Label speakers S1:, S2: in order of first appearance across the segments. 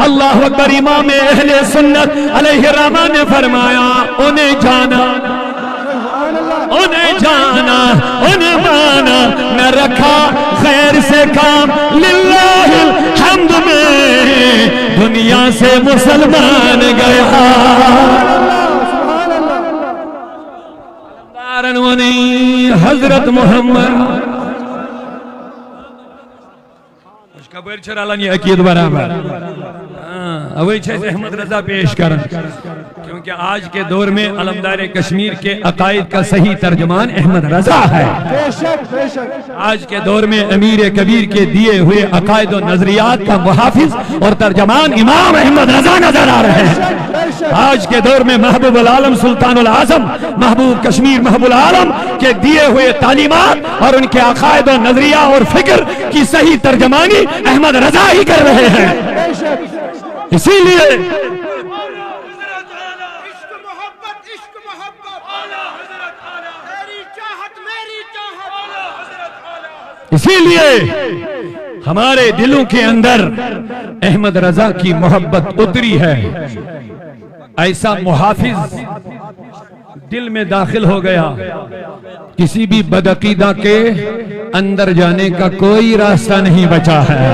S1: اللہ اکبر امام اہل سنت علیہ الرحمہ نے فرمایا انہیں جانا انہیں مانا نہ رکھا خیر سے کام للہ الحمد میں دنیا سے مسلمان گیا حضرت محمد خبر چرالن یہ عقید برابر اوئی چھے احمد رضا پیش کرن کیونکہ آج کے دور میں علمدار کشمیر کے عقائد کا صحیح ترجمان احمد رضا ہے آج کے دور میں امیر کبیر کے دیے ہوئے عقائد و نظریات کا محافظ اور ترجمان امام احمد رضا نظر آ رہے ہیں آج کے دور میں محبوب العالم سلطان العظم محبوب کشمیر محبوب العالم کے دیے ہوئے تعلیمات اور ان کے عقائد و نظریہ اور فکر کی صحیح ترجمانی احمد رضا ہی کر رہے ہیں اسی لیے ہمارے دلوں کے اندر احمد رضا کی محبت اتری ہے ایسا محافظ دل میں داخل ہو گیا کسی بھی بدعقیدہ کے اندر جانے کا کوئی راستہ نہیں بچا ہے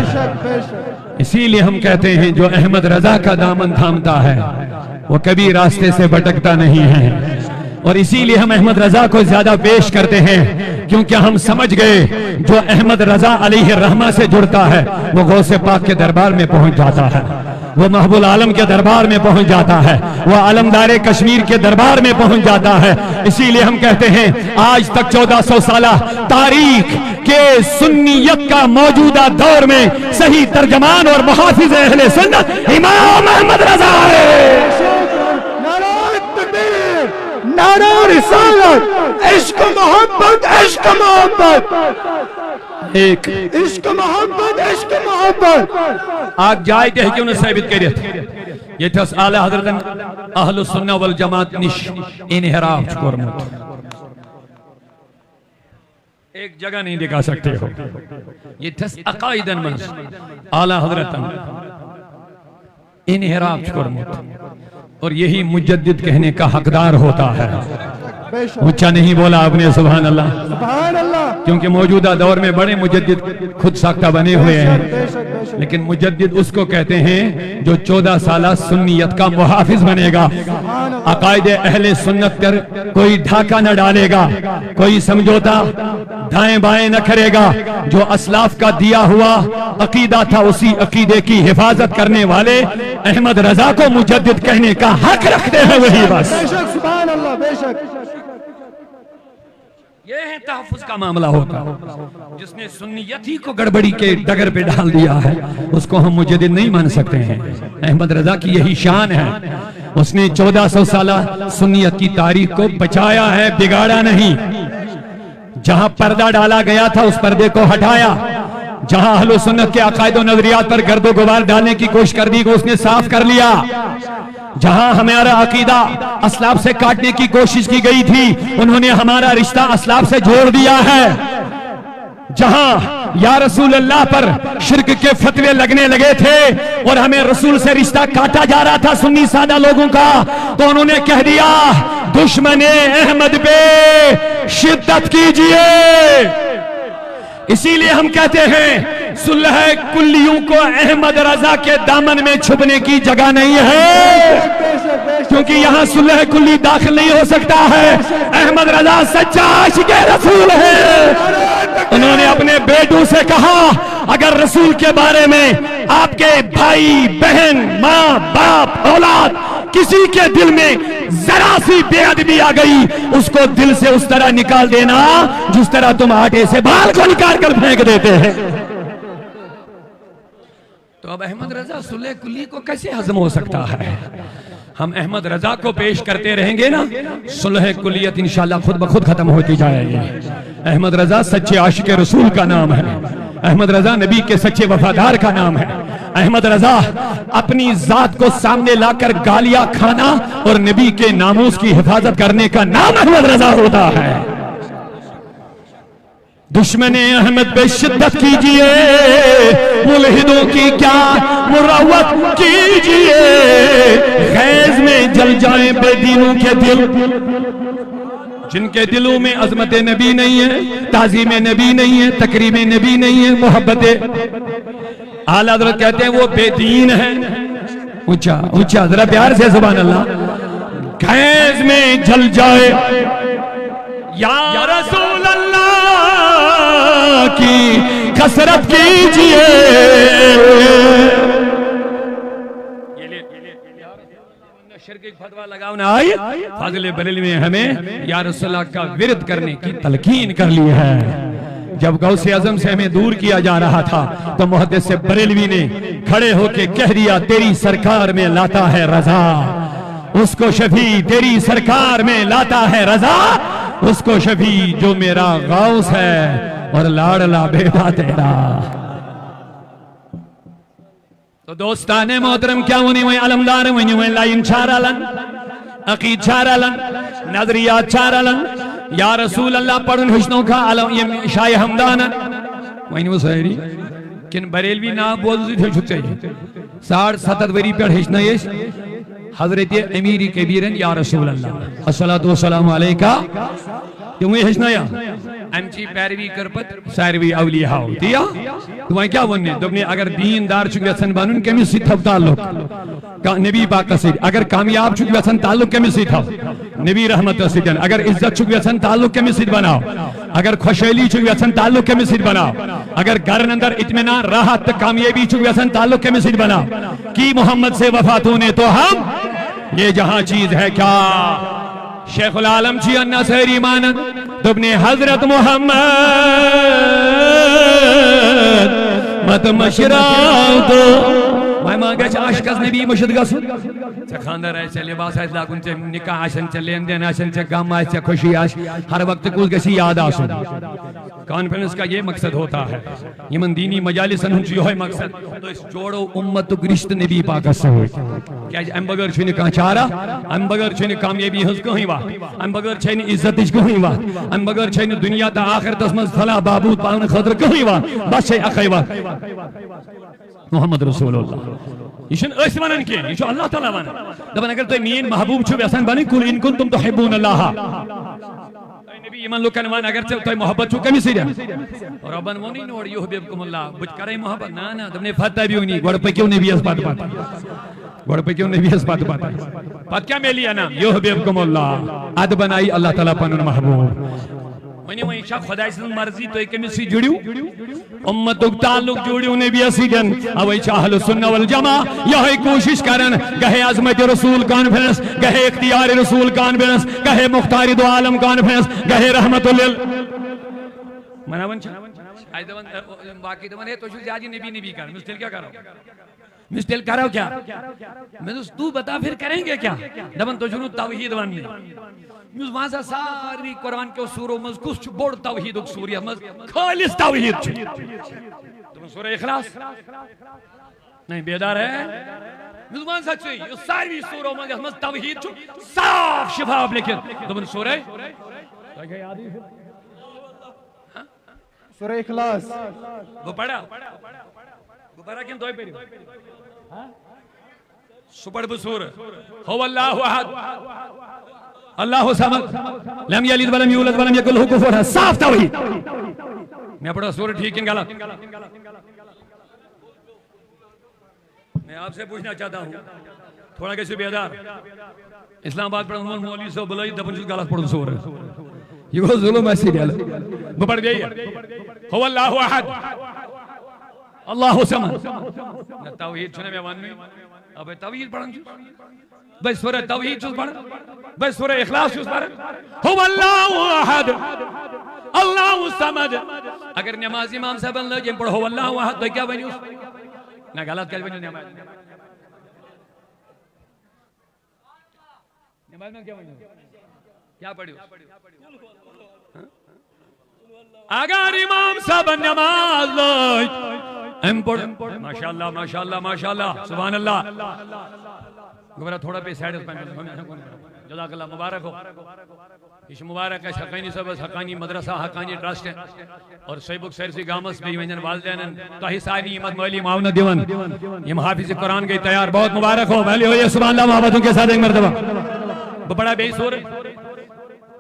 S1: اسی لیے ہم کہتے ہیں جو احمد رضا کا دامن تھامتا ہے وہ کبھی راستے سے بھٹکتا نہیں ہے اور اسی لیے ہم احمد رضا کو زیادہ پیش کرتے ہیں کیونکہ ہم سمجھ گئے جو احمد رضا علیہ الرحمہ سے جڑتا ہے وہ غوث پاک کے دربار میں پہنچ جاتا ہے وہ محبوب العالم کے دربار میں پہنچ جاتا ہے وہ علمدار کشمیر کے دربار میں پہنچ جاتا ہے اسی لیے ہم کہتے ہیں آج تک 1400 سالہ تاریخ کے سنیت کا موجودہ دور میں صحیح ترجمان اور محافظ اہل سنت امام احمد رضا ہے نعرہ رسالت عشق محبت عشق محبت ایک عشق محبت عشق محبت آگ جائے تھے کیوں نے ثابت کر رہے تھے یہ تھا اعلی حضرت اہل السنہ والجماعت نش انحراف کرمت ایک جگہ نہیں دکھا سکتے ہو یہ تھا عقائدن من اعلی حضرت انحراف کرمت اور یہی مجدد کہنے کا حقدار ہوتا ہے اونچا نہیں بولا آپ نے سبحان اللہ کیونکہ موجودہ دور میں بڑے مجدد خود ساختہ بنے ہوئے ہیں لیکن مجدد اس کو کہتے ہیں جو 14 سالہ سنیت کا محافظ بنے گا عقائد اہل سنت پر کوئی ڈھاکہ نہ ڈالے گا کوئی سمجھوتا دائیں بائیں نہ کرے گا جو اسلاف کا دیا ہوا عقیدہ تھا اسی عقیدے کی حفاظت کرنے والے احمد رضا کو مجدد کہنے کا حق رکھتے ہیں وہی بس
S2: سبحان اللہ بے شک
S1: یہ ہے تحفظ کا معاملہ ہوتا جس نے سنیت ہی کو گڑبڑی کے ڈگر پہ ڈال دیا ہے اس کو ہم مجدد نہیں مان سکتے ہیں احمد رضا کی یہی شان ہے اس نے 1400 سالہ سنیت کی تاریخ کو بچایا ہے بگاڑا نہیں جہاں پردہ ڈالا گیا تھا اس پردے کو ہٹایا جہاں اہل سنت کے عقائد و نظریات پر گرد و غبار ڈالنے کی کوشش کر دی کو اس نے صاف کر لیا جہاں ہمارا عقیدہ اسلاف سے کاٹنے کی کوشش کی گئی تھی انہوں نے ہمارا رشتہ اسلاف سے جوڑ دیا ہے جہاں یا رسول اللہ پر شرک کے فتوے لگنے لگے تھے اور ہمیں رسول سے رشتہ کاٹا جا رہا تھا سنی سادہ لوگوں کا تو انہوں نے کہہ دیا دشمن احمد پہ شدت کیجئے اسی لیے ہم کہتے ہیں صلح کلیوں کو احمد رضا کے دامن میں چھپنے کی جگہ نہیں ہے کیونکہ یہاں صلح کلی داخل نہیں ہو سکتا ہے احمد رضا سچا عاشق رسول ہے انہوں نے اپنے بیٹوں سے کہا اگر رسول کے بارے میں آپ کے بھائی بہن ماں باپ اولاد کسی کے دل میں ذرا سی بے ادبی آ گئی اس کو دل سے اس طرح نکال دینا جس طرح تم آٹے سے بال کو نکال کر پھینک دیتے ہیں تو اب احمد رضا صلح کلی کو کیسے ہضم ہو سکتا ہے ہم احمد رضا کو پیش کرتے رہیں گے نا صلح کلیت انشاءاللہ خود بخود ختم ہوتی جائے گی احمد رضا سچے عاشق رسول کا نام ہے احمد رضا نبی کے سچے وفادار کا نام ہے احمد رضا اپنی ذات کو سامنے لا کر گالیاں کھانا اور نبی کے ناموس کی حفاظت کرنے کا نام احمد رضا ہوتا ہے دشمن احمد پہ شدت کیجئے ملحدوں کی کیا مروت کی جائیں بے دینوں کے دل، جن کے دلوں میں عظمت نبی نہیں ہے، تعظیم نبی نہیں ہے، تکریم نبی نہیں ہے، محبت اعلیٰ حضرت کہتے ہیں وہ بے دین ہے. اونچا اونچا ذرا پیار سے سبحان اللہ. خیز میں جل جائے یا رسول اللہ کی کثرت کیجئے. شرک ایک فتوہ لگاؤنا آئی، فاضل بریلوی میں ہمیں یا رسول اللہ کا ورد کرنے کی تلقین کر لی ہے. جب غوث اعظم سے ہمیں دور کیا جا رہا تھا تو محدث بریلوی نے کھڑے ہو کے کہہ دیا تیری سرکار میں لاتا ہے رضا، اس کو شفیع تیری سرکار میں لاتا ہے رضا، اس کو شفیع جو میرا غوث ہے اور لاڑلا بیٹا تیرا. تو دوستان محترم کیا ونی وہیں علمدار ونی وہیں لائن چھارالن، عقید چھارالن، نظریات چھارالن. یا رسول اللہ پڑھن ہشنوں کا علم یہ شاہ حمدان وہیں وہ سہری کن بریلوی نا بولزی تھے چھتے ہیں 60-70 وری پر ہشنا یہ حضرت امیر کبیرن یا رسول اللہ الصلاة والسلام علیکہ تمہیں ہشنا یا امچی پیروی کرپت ساروی اولیاء ہوتی ہے. تمہیں کیا وننے دبنے اگر دین دار چک ویسن بانون کمی سی تھو تعلق نبی پاک سید، اگر کامیاب چک ویسن تعلق کمی سی تھو نبی رحمت سیدن، اگر عزت چک ویسن تعلق کمی سید بناو، اگر خوشحالی چک ویسن تعلق کمی سید بناو، اگر گھرن اندر اطمینان راحت کامیابی چک ویسن تعلق کمی سید بناو. کی محمد سے وفاتوں نے تو ہم یہ جہاں چیز ہے کیا. شیخ العالم جی انہ سہری مانند دبنی حضرت محمد مت مشراو تو میں مانگا چا عشق از نبی مشد گسو چا خاندر ہے چا لباس ہے لاکن چا نکاح آشن چا لین دین آشن چا غم آش چا خوشی آش ہر وقت کل کسی یاد آسو. کانفرنس کا یہ مقصد ہوتا ہے، یہ من دینی مجالس انہوں یہ ہوئی مقصد تو اس جوڑو امت گرشت نبی پاک سے ہوئی. کیا ام بغیر چھنے کہاں چارہ، ام بغیر چھنے کامیابی ہنس کہیں وقت، ام بغیر چھنے عزت اش کہیں وقت، ام بغیر چھنے دنیا تا آخر تسمز فلا بابود پاون خضر کہیں وقت. بس چھے اخی وقت محمد رسول اللہ یہ چھن اس ونن کے یہ چھو اللہ تعالیٰ ونن دبن اگر تو مین محبوب چھو بیسان بانی کل ان کن تم تحبون اللہ نبی ایمان لکن وان اگر تو محبت چھو کمی سیدھا اور ابن وہ نہیں نوڑ یحببکم اللہ بچ کرے محبت نا دبنے فتح بھی ہونی گوڑ پہ کیوں نبی اس بات پاتا گوڑ پہ کیوں نبی اس بات پاتا پات کیا میں لیا نا یحببکم اللہ عد بنائی اللہ تعالیٰ پانون محبوب. ونی وہیں شاہ خدا اس مرضی تو ایک امیسی جڑیو امتک تعلق جڑیو نبی اسیدن اوہی چاہل سنہ والجمع یہی کوشش کرن گہے عظمت رسول کانفرنس، گہے اختیار رسول کانفرنس، گہے مختار دو عالم کانفرنس، گہے رحمت لیل مناون چھا آئی دوان باقی دوان ہے تو شو زیادی نبی کر مستل کیا کرو مستل کرو کیا میں تو بتا پھر کریں گے کیا دبن تو شنو توحید ونی مز وہاں ساری قرآن کے سوروں مز کس بوڑ توحید سوریہ مز خالص توحید تم سورہ اخلاص نہیں بیدار ہے مز وہاں سچی ساری سوروں مز توحید صاف شفاف لیکن تم سورہ
S2: سورہ اخلاص
S1: وہ پڑھا کن دوئی پیری سپڑ بسور ہو اللہ احد اللہ سمد لم یلد ولم یولد ولم یکن لہ کفوا احد صاف توحید. میں پڑھا سورہ ٹھیک کن غلط میں آپ سے پوچھنا چاہتا ہوں تھوڑا کسی بیدار اسلام آباد پڑھا ہوں مولوی سے بلائی دبن چیز غلط پڑھا سورہ یہ وہ ظلم ایسی ڈیل وہ پڑھ گئی ہو اللہ احد اللہ سمد توحید چھنے میں وانوی اب توحید پڑھن چھو بس سورہ توحید چھوز پڑھن بس سورہ اخلاص چھوز پڑھن ہو اللہ احد اللہ سمد. اگر نماز امام صاحب اللہ جن پڑھو ہو اللہ احد تو کیا بنی اس نہ غلط کیا بنی نماز میں کیا بنی کیا پڑھی اگر امام صاحب نماز ماشاءاللہ ماشاءاللہ ماشاءاللہ سبحان اللہ گبرہ تھوڑا پہ سیڈ جزاک اللہ مبارک ہو اس مبارک ہے حقانی صاحب حقانی مدرسہ حقانی ٹرسٹ ہے اور سیبک سیرسی گامس بھی ونجن والدین تاہی ساری امت مولی معاونت دیون یہ محافظ قرآن گئی تیار بہت مبارک ہو ویلی ہوئے سبحان اللہ محبتوں کے ساتھ ایک مرتبہ بڑا بے سور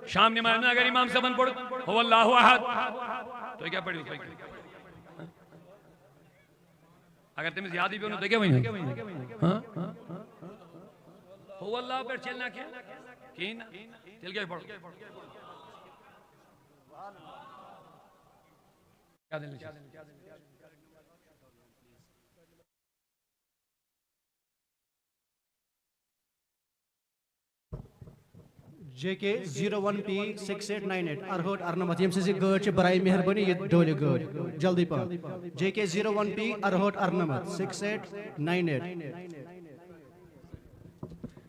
S1: شام نماز میں اگر امام صاحب پڑھ هو اللہ احد تو کیا پڑھی اگر تمہیں یاد ہی بھی تو کیا وہیں هو اللہ پر چلنا کیا کین چل گئے پڑھو کیا دل
S2: JK01P6898 Arhot Arnamat یم سے گاڑ برائے مہربانی یہ ڈولے گاڑ جلدی پا JK01P Arhot Arnamat 6898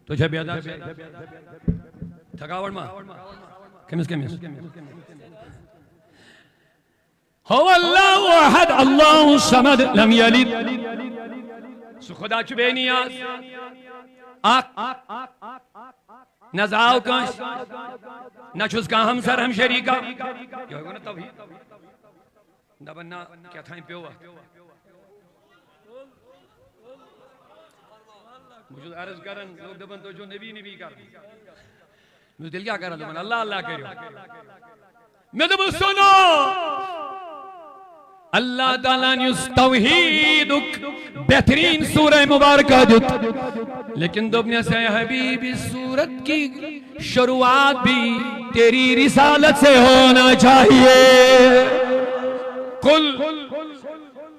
S1: تو جب یاد تھکاوٹ ماں کمیس هو اللہ احد اللہ الصمد لم یلد سو خدا چو بے نیاز آق نہ زاو کنش نہ چھس کا ہم سر ہم شریکہ یہ ہوگا نا توحید نہ بننا کیا تھائیں پیوا مجھے عرض کرن لوگ دبن تو جو نبی کر مجھے دل کیا کر رہا دبن اللہ اللہ کریو میں دبن سنو اللہ تعالیٰ نے اس توحیدک بہترین سورہ مبارکہ دیت لیکن دبنے سے حبیب اس سورت کی شروعات بھی تیری رسالت سے ہونا چاہیے قل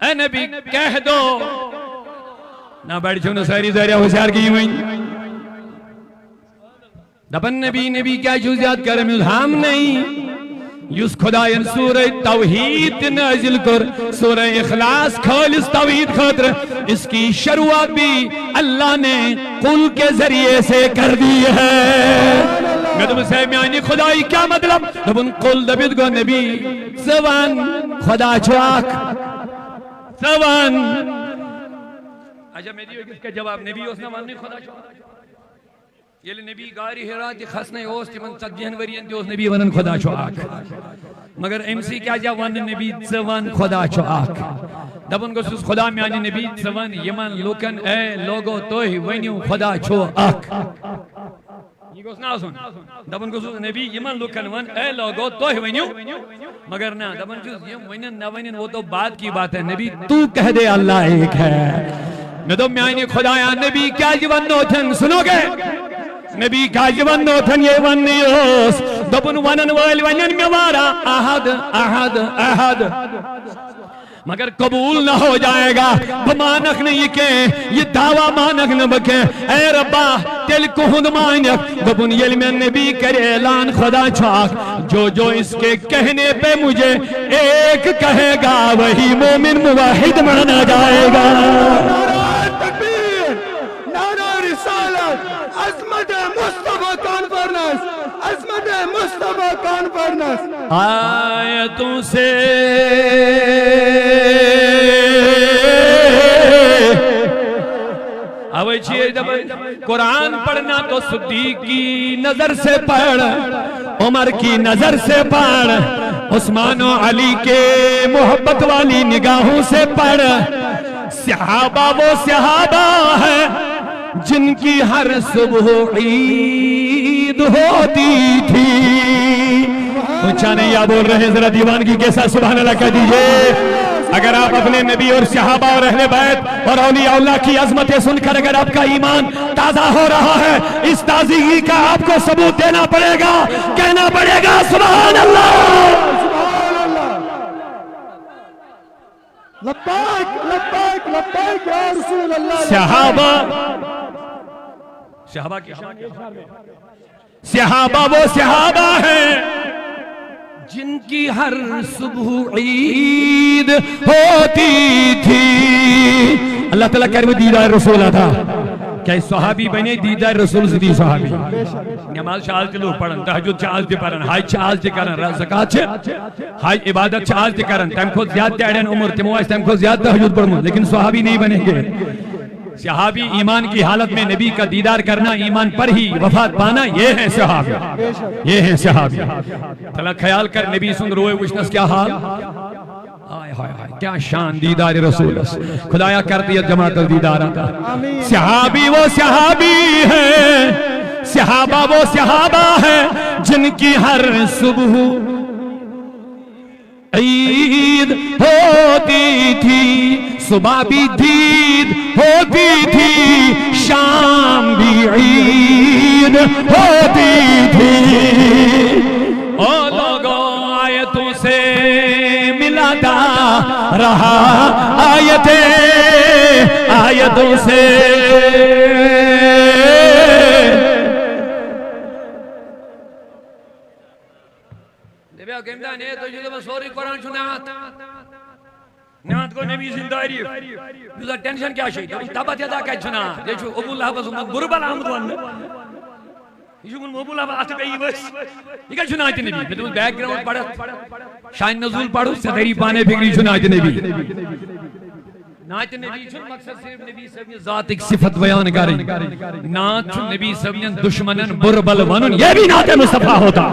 S1: اے نبی کہہ دو نہ بیٹھ چھونا ساری ذریعہ ہوشیار کی ہوئی دبن نبی کیا جزیات کرم الہام نہیں یس خدایان سورہ توحید نازل کر سورہ اخلاص خالص توحید خاطر اس کی شروعات بھی اللہ نے قل کے ذریعے سے کر دی ہے میں تم سے میانی خدای کیا مطلب دبن قل دبید گو نبی زبان خدا چواک زبان عجب میں دیو کس کا جواب نبی اس نے ماننی خدا چواک یہ نبی گاری حیراتی خسنے ہوستی من تجہن ورین دیوز نبی ونن خدا چو آک مگر امسی کیا جا ون نبی زوان خدا چو آک دبن گسوس خدا میانی نبی زوان یمن لوکن اے لوگو توہی ونیو خدا چو آک یہ گوس نا سن دبن گسوس نبی یمن لوکن ون اے لوگو توہی ونیو مگر نا دبن گسوس یم ونن نہ ونن وہ تو بات کی بات ہے نبی تو کہہ دے اللہ ایک ہے میں تو میانی خدایا نبی کیا جیون نوتن سنو گے نبی کا جیون نوتن یہ ونیوس دبن ونن وال ونن میوارا احد احد احد مگر قبول نہ ہو جائے گا بمانک نہیں کہ یہ دعویٰ مانک نہ بکے اے ربا تل کو ہند مانک دبن یل میں نبی کرے اعلان خدا چاک جو اس کے کہنے پہ مجھے ایک کہے گا وہی مومن موحد مانا جائے گا عظمت مصطفیٰ کانفرنس عظمت مصطفیٰ کانفرنس آیتوں سے قرآن پڑھنا تو صدیق کی نظر سے پڑھ عمر کی نظر سے پڑھ عثمان و علی کے محبت والی نگاہوں سے پڑھ صحابہ وہ صحابہ ہے جن کی ہر صبح عید ہوتی تھی اچھا نہیں یا بول رہے ذرا دیوان کی کیسا سبحان اللہ کہہ دیجئے اگر آپ اپنے نبی اور صحابہ اور اہل بیت اور اولیاء اللہ کی عظمتیں سن کر اگر آپ کا ایمان تازہ ہو رہا ہے اس تازگی کا آپ کو ثبوت دینا پڑے گا کہنا پڑے گا سبحان اللہ
S2: لبیک لبیک لبیک یا رسول اللہ
S1: صحابہ وہ صحابہ ہیں جن کی ہر صبح عید ہوتی تھی اللہ تعالیٰ کرم دیدار رسول تھا کیا اس صحابی بنے دیدار رسول سے دی صحابی نماز چاہاز تے لوگ پڑھن تحجد چاہاز تے پڑھن حج چاہاز تے کرن زکاة چھے حج عبادت چاہاز تے کرن تم خود زیادہ تیڑین عمر تمواز تم خود زیادہ تحجد پڑھن لیکن صحابی نہیں بنیں گے صحابی ایمان کی حالت میں نبی کا دیدار کرنا ایمان پر ہی وفات پانا یہ ہے صحابی یہ ہے صحابی تلا خیال کر نبی سن روئے وشنس کیا حال کیا شان دیدار رسول خدایا کر دیا جماعت دیدار آتا صحابی وہ صحابی ہے صحابہ وہ صحابہ ہے جن کی ہر صبح عید ہوتی تھی، صبح بھی عید ہوتی تھی، شام بھی عید ہوتی تھی۔ او لوگوں آیتوں سے ملاتا رہا، آیتوں سے سوری قرآن چھو نعت کو نبی زنداری یوزا ٹینشن کیا شئی تبت یدا کیا چھنا دیکھو ابو لہب بربل آمد ون یہ ابو لہب آتے پہ یہ بس یہ کیا چھنا آئیت نبی میں تو بیک گراؤنڈ پڑھا شاین نزول پڑھو ستری پانے پھگری چھنا آئیت نبی نعت نبی چھن مقصد صرف نبی سبین ذات ایک صفت بیان کریں نعت چھن نبی سبین دشمنن بربل ونن یہ بھی نعت مصطفیٰ ہوتا۔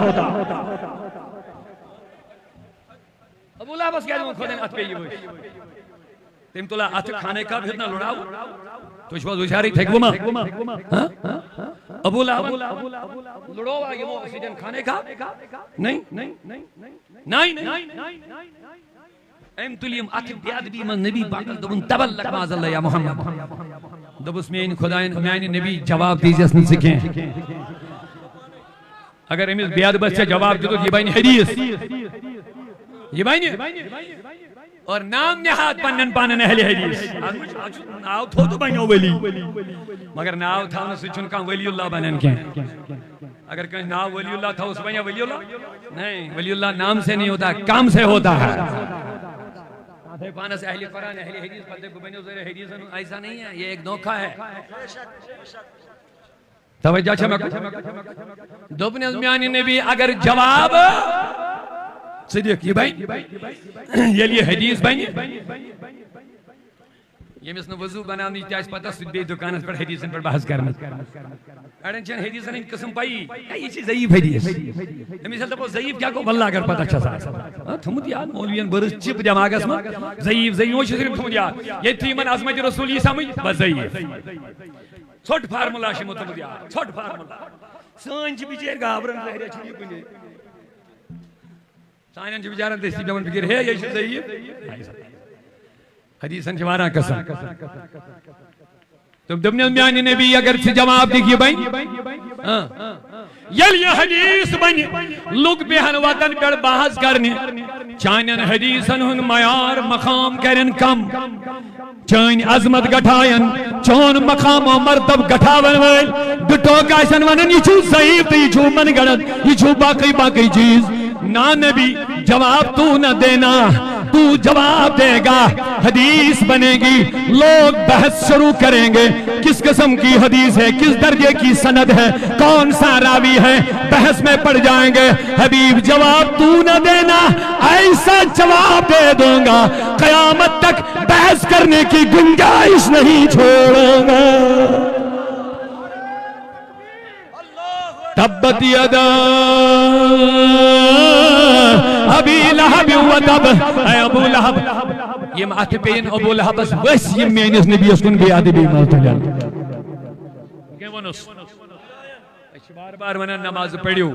S1: ابو لہب بس کہہ دوں خودن ات پہ یہ ہوئی تم تولا ات کھانے کا بھرنا لڑاؤ تو اس بات وشاری تھے گوما ابو لہب لڑو آگے وہ اکسیجن کھانے کا نہیں ایم تلیم ات بیاد بھی من نبی باقل دبن تبلک ماز اللہ یا محمد دبس میں ان خدایان میں نبی جواب دیجئے اس نے سکھیں اگر امیز بیاد بس سے جواب دے تو یہ بین حدیث یہ بائنی اور نام نہاد پنن پانن اہل حدیث ناو تھو تو بائنو ولی مگر ناو تھا انہوں سے چنکاں ولی اللہ بنن کے اگر کہیں ناو ولی اللہ تھا اس بائنیا ولی اللہ نہیں ولی اللہ نام سے نہیں ہوتا کام سے ہوتا ہے پانس اہل قرآن اہل حدیث پتے کو بینو زیر حدیث ایسا نہیں ہے یہ ایک دھوکہ ہے توجہ چھے میں دوپنے ازمیانی نبی اگر جواب صدیق یہ بھائی یہ لیے حدیث بھائی یہ مثل وضو بناونی چاہیے پتہ سدی دکانت پر حدیثن پر بحث کرنا اڑن چن حدیثن ان قسم پائی یہ چیز ضعیف حدیث مثال تو ضعیف کیا کو واللہ اگر پتہ اچھا سا تھمت یاد مولویان برس چپ دماغس میں ضعیف وہ صرف تھمت یاد یہ تھی من عظمت رسول یہ سمجھ بس ضعیف ژھوٹ فارمولا چھ متمت یاد ژھوٹ فارمولا سان چھ بچیر گابرن لہرے چھ یہ کنے سائنن جو بیچارن دیسی بیون فکر ہے یہ چیز ضعیف حدیثاً چھوارا قسم تو دبنی امیانی نبی اگر سے جواب دیکھئے بھائی یہ حدیث بنی لوگ بہن وطن پر بحث کرنے چانین حدیثاً ہن معیار مقام کرن کم چین عظمت گٹھائن چون مقام و مرتب گٹھاون ویل گٹو کاشن ونن یہ چھو ضعیف تو یہ چھو من گڑت یہ چھو باقی چیز نا نبی جواب تو نہ دینا تو جواب دے گا حدیث بنے گی لوگ بحث شروع کریں گے کس قسم کی حدیث ہے کس درجے کی سند ہے کون سا راوی ہے بحث میں پڑ جائیں گے حبیب جواب تو نہ دینا ایسا جواب دے دوں گا قیامت تک بحث کرنے کی گنجائش نہیں چھوڑوں گا تبت یدا ابی لہب و تب اے ابو لہب یہ ماتھ پین ابو لہب بس یہ مینس نبی اس کن بیادی بھی مالتا جان بار بار ونن نماز پڑھیو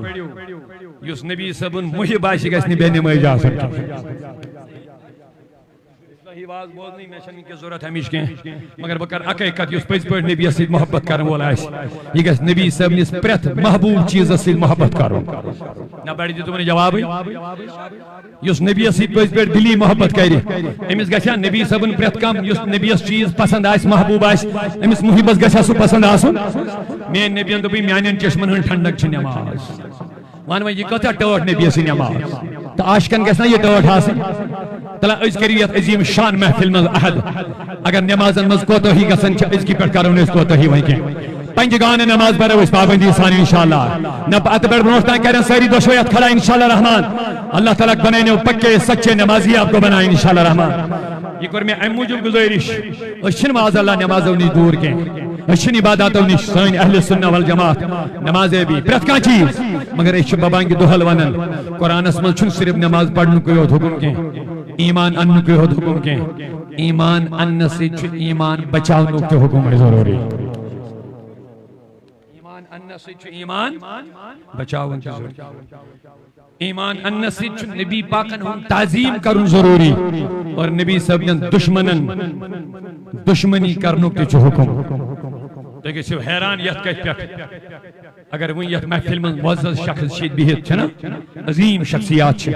S1: یس نبی صبن محب آشی گسنی بے نمائی جا سکتا ہی واز بولنی میں شنگی کی ضرورت ہمیش کے مگر بکر اکیقت یس پیس پر نبی اسید محبت کرن والا ہے یہ گس نبی صاحب نے پرت محبوب چیز اسید محبت کرو نہ بیٹھ دی تمہیں جواب ہے یس نبی اسید پیس پر دلی محبت کری امیس گشا نبی صاحب پرت کم یس نبی اس چیز پسند آئیس محبوب آئیس امیس محبت گشا سو پسند آسو میں نبی اندو بھی میانین چشمن ہن ٹھنڈک چھ نماز وانو یہ کتا ٹوٹ نبی اسی نماز تو عاشقن گسنا یہ ٹوٹ حاصل تلا اس کریت عظیم شان محفل مز احد اگر نمازن مز کوتو ہی گسن اس کی پر کرو اس کوتو ہی وہیں کے پنج گانے نماز پر اس پابندی ثانی انشاءاللہ نہ ات پر بنوشتاں کریں ساری دو شویت کھڑا انشاءاللہ رحمان اللہ تعالیٰ بنائنے پکے سچے نمازی آپ کو بنائیں انشاءاللہ رحمان یہ کر میں موجب گزارش اشن معاذ اللہ نماز اونی دور کے اشن عبادات اونی سائن اہل سنہ والجماعت نمازیں بھی پرت کا چیز مگر ایش بابان کی دوحل ونن قرآن اسمال چھن صرف نماز پڑھنے کو یود حکم کے ایمان ان کے حکم کے ایمان ان سے ایمان بچاؤ کے حکم ہے ضروری ایمان انس ایمان بچاون ضروری ایمان انس نبی پاکن ہن تعظیم کرن ضروری اور نبی صاحب دشمنن دشمنی کرنک تہ حکم تُہۍ گٔژھِو حیران یتھ کتھ پٮ۪ٹھ اگر وۄنۍ یتھ محفل منٛز معزز شخص چھِ بِہِتھ چھنا عظیم شخصیات چھِ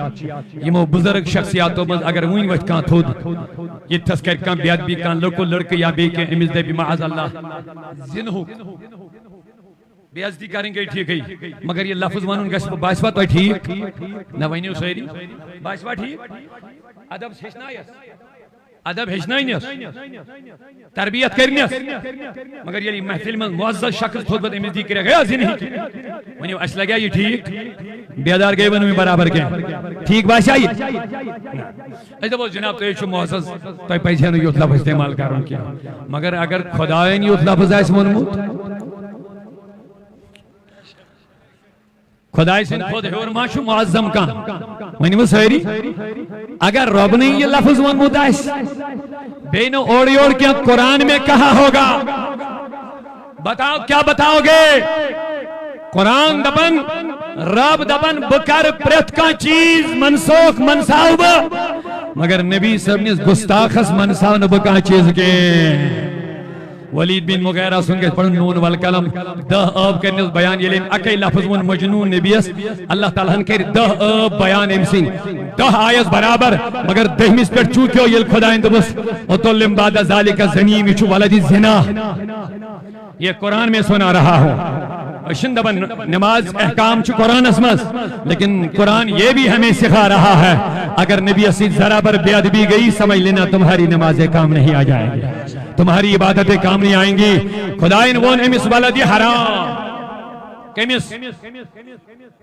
S1: یِمو بزرگ شخصیاتو منٛز اگر وۄنۍ وۄتھِ کانٛہہ تھوٚد ییٚتھس کرِ کانٛہہ بے ادبی کانٛہہ لۄکُٹ لڑکہٕ یا بیٚیہِ کینٛہہ أمِس دپہِ معاذ اللہ زِنہُک بے عزتی کریں گے ٹھیک ہے مگر یہ لفظ ونن گژھِ باسوا تۄہہِ ٹھیک نہ ؤنِو سٲری باسوا ٹھیک ادب ہیٚچھنایس ادب ہیٚچھنٲینس تربیت کرنس مگر ییٚلہِ محفل منٛز معزز شخص تھوٚد أمِس دی کٔرِکھ ہے زِنہٕ ؤنِو اَسہِ لگیا یہِ ٹھیک بیدار گٔے ونہٕ برابر کینٛہہ ٹھیک باسیا یہِ أسۍ دپو جناب تُہۍ چھِو معزز تۄہہِ پزِ ہے نہٕ یُتھ لفظ استعمال کرُن کینٛہہ مگر اگر خۄدایَن یُتھ لفظ آسہِ ووٚنمُت خدای سن خود ہیور ما چھُ معظم کان ونیو ساری اگر رب نے یہ لفظ ونمت آس بے نہ اوڑ یوڑ کیا قرآن میں کہا ہوگا بتاؤ کیا بتاؤ گے قرآن دبن رب دبن بکر پرت کا چیز منسوخ منساو مگر نبی صاحب نے گستاخس منساو نہ بکا چیز کے ولید بن مغیرہ سن کے پڑھن نون والقلم 10 آب کرنے بیان یہ لین اکی لفظ ون مجنون نبیس اللہ تعالیٰ ہن کر 10 آب بیان امسین 10 آیت برابر مگر 10 پر چوکیو یل خدا اندبس اتولم بعد ذالک زنیم چو ولدی زنا یہ قرآن میں سنا رہا ہوں شندبن نماز احکام چو قرآن اسمس لیکن قرآن یہ بھی ہمیں سکھا رہا ہے اگر نبی اسید ذرا پر بے ادبی گئی سمجھ لینا تمہاری نمازیں کام نہیں آ جائیں گی تمہاری عبادتیں کام نہیں آئیں گی خداین وون امس ولدی حرام کمس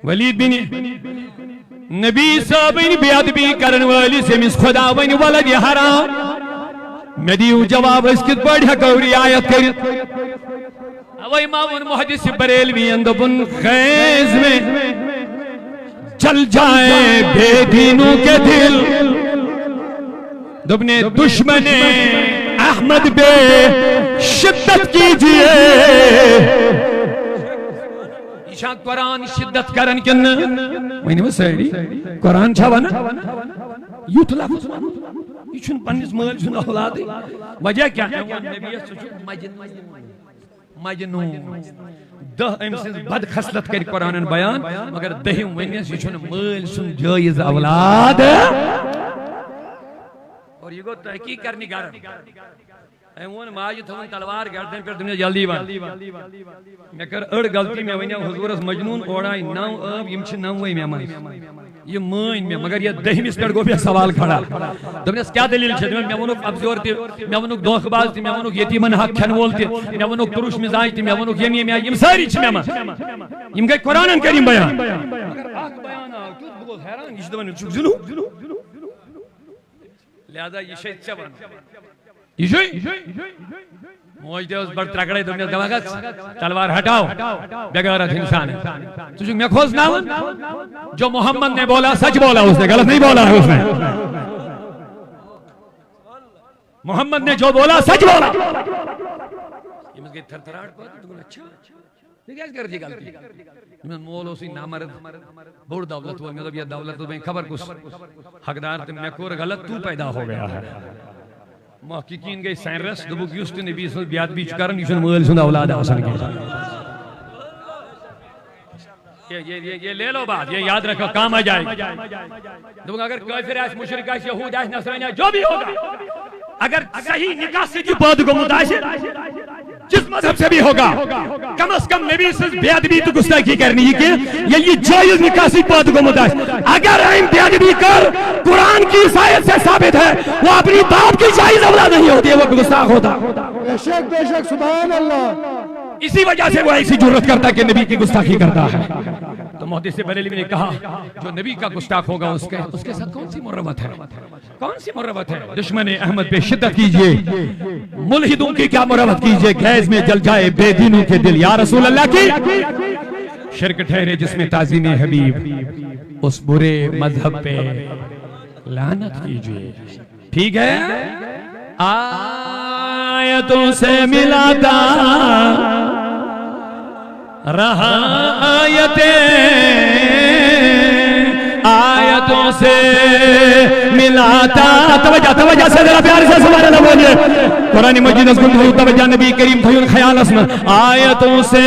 S1: ولید بن نبی صاحب بے ادبی کرن والی امس خدا ون ولدی حرام میں دیو جواب اس کت پڑھ ہکوری آیت کرت اوہ امام محدث بریلوی اندبن خیز میں چل جائیں بے دینوں کے دل دبنے دشمن احمد بے شدت کیجئے ایشان قرآن شدت کرن کن وہی وہ سیڑی قرآن چھاوانا یوت لفظ یہ چھن پنیس مال چھن اولادی وجہ کیا ہے نبیت سچو مجنون 10 امسن بد خصلت کر قرآن بیان مگر 10 ونیس یہ چھن مال سن جائز اولاد اور یہ گو تحقیق کرنی گارن ایمون ماجی تھون تلوار گردن پر دنیا جلدی بان میں کر اڑ غلطی میں ونیا حضور اس مجنون اوڑائی نو اب یمچ نووئی میں مان یہ مین میں مگر یہ 10 پر گو بھی سوال کھڑا دبنس کیا دلیل چھے میں ونک ابزور تی میں ونک دھوکہ باز تی میں ونک یتیمن حق کھنول تی میں ونک تروش مزاج تی میں ونک یم یم ساری چھ میں مان یم گئی قرآن کریم بیان مگر حق بیان آو تو بہت حیران یہ دبن چھ جنو لہذا یہ شہید چبان یہ شہید موج دے اس بڑھ ترکڑے دنیا دواغت تلوار ہٹاؤ بغیرت انسان ہے تجھے میں کھوز ناون جو محمد نے بولا سچ بولا اس نے غلط نہیں بولا ہے اس نے محمد نے جو بولا سچ بولا یہ مجھے تھر تھراٹ پر تو بولا اچھا یہ کیا کر دی غلطی میں مولو سی نامرد بڑ دولت ہوا مطلب یہ دولت میں خبر کس حقدار تم میں کور غلط تو پیدا ہو گیا ہے محققین گئی سائنرس دبوک یوست نبی صلی اللہ بیاد بیچ کرن یوشن مغل سند اولاد آسان کی یہ لے لو بات یہ یاد رکھو کام آ جائے دبوک اگر کافر آس مشرک آس یہود آس نصرانی آس جو بھی ہوگا اگر صحیح نکاح سے جو بات کو متاثر جس مذہب سے بھی ہوگا کم از کم نبی سے بے ادبی تو گستاخی کرنی ہے کہ یہ جائز نکاح سے بات کو متاثر اگر ہم بے ادبی کر قرآن کی آیت سے ثابت ہے وہ اپنی باپ کی جائز اولاد نہیں ہوتی ہے وہ گستاخ ہوتا
S3: بے شک سبحان اللہ
S1: اسی وجہ سے وہ ایسی جرت کرتا ہے کہ نبی کی گستاخی کرتا ہے تو محدث بریلوی نے کہا جو نبی کا گستاخ ہوگا اس کے ساتھ کون سی مربت ہے کون سی مربت ہے دشمن احمد پہ شدت کیجئے ملحدوں کی کیا مربت کیجئے گیز میں جل جائے بے دینوں کے دل یا رسول اللہ کی شرک ٹھہرے جس میں تعظیم حبیب اس برے مذہب پہ لعنت کیجئے ٹھیک ہے آیتوں سے ملاتا رہا آیتوں سے ملاتا. توجہ سے ذرا پیار سے سبحان اللہ بولیے. قرآن مجید اس کو توجہ نبی کریم تھیون خیال اسم آیتوں سے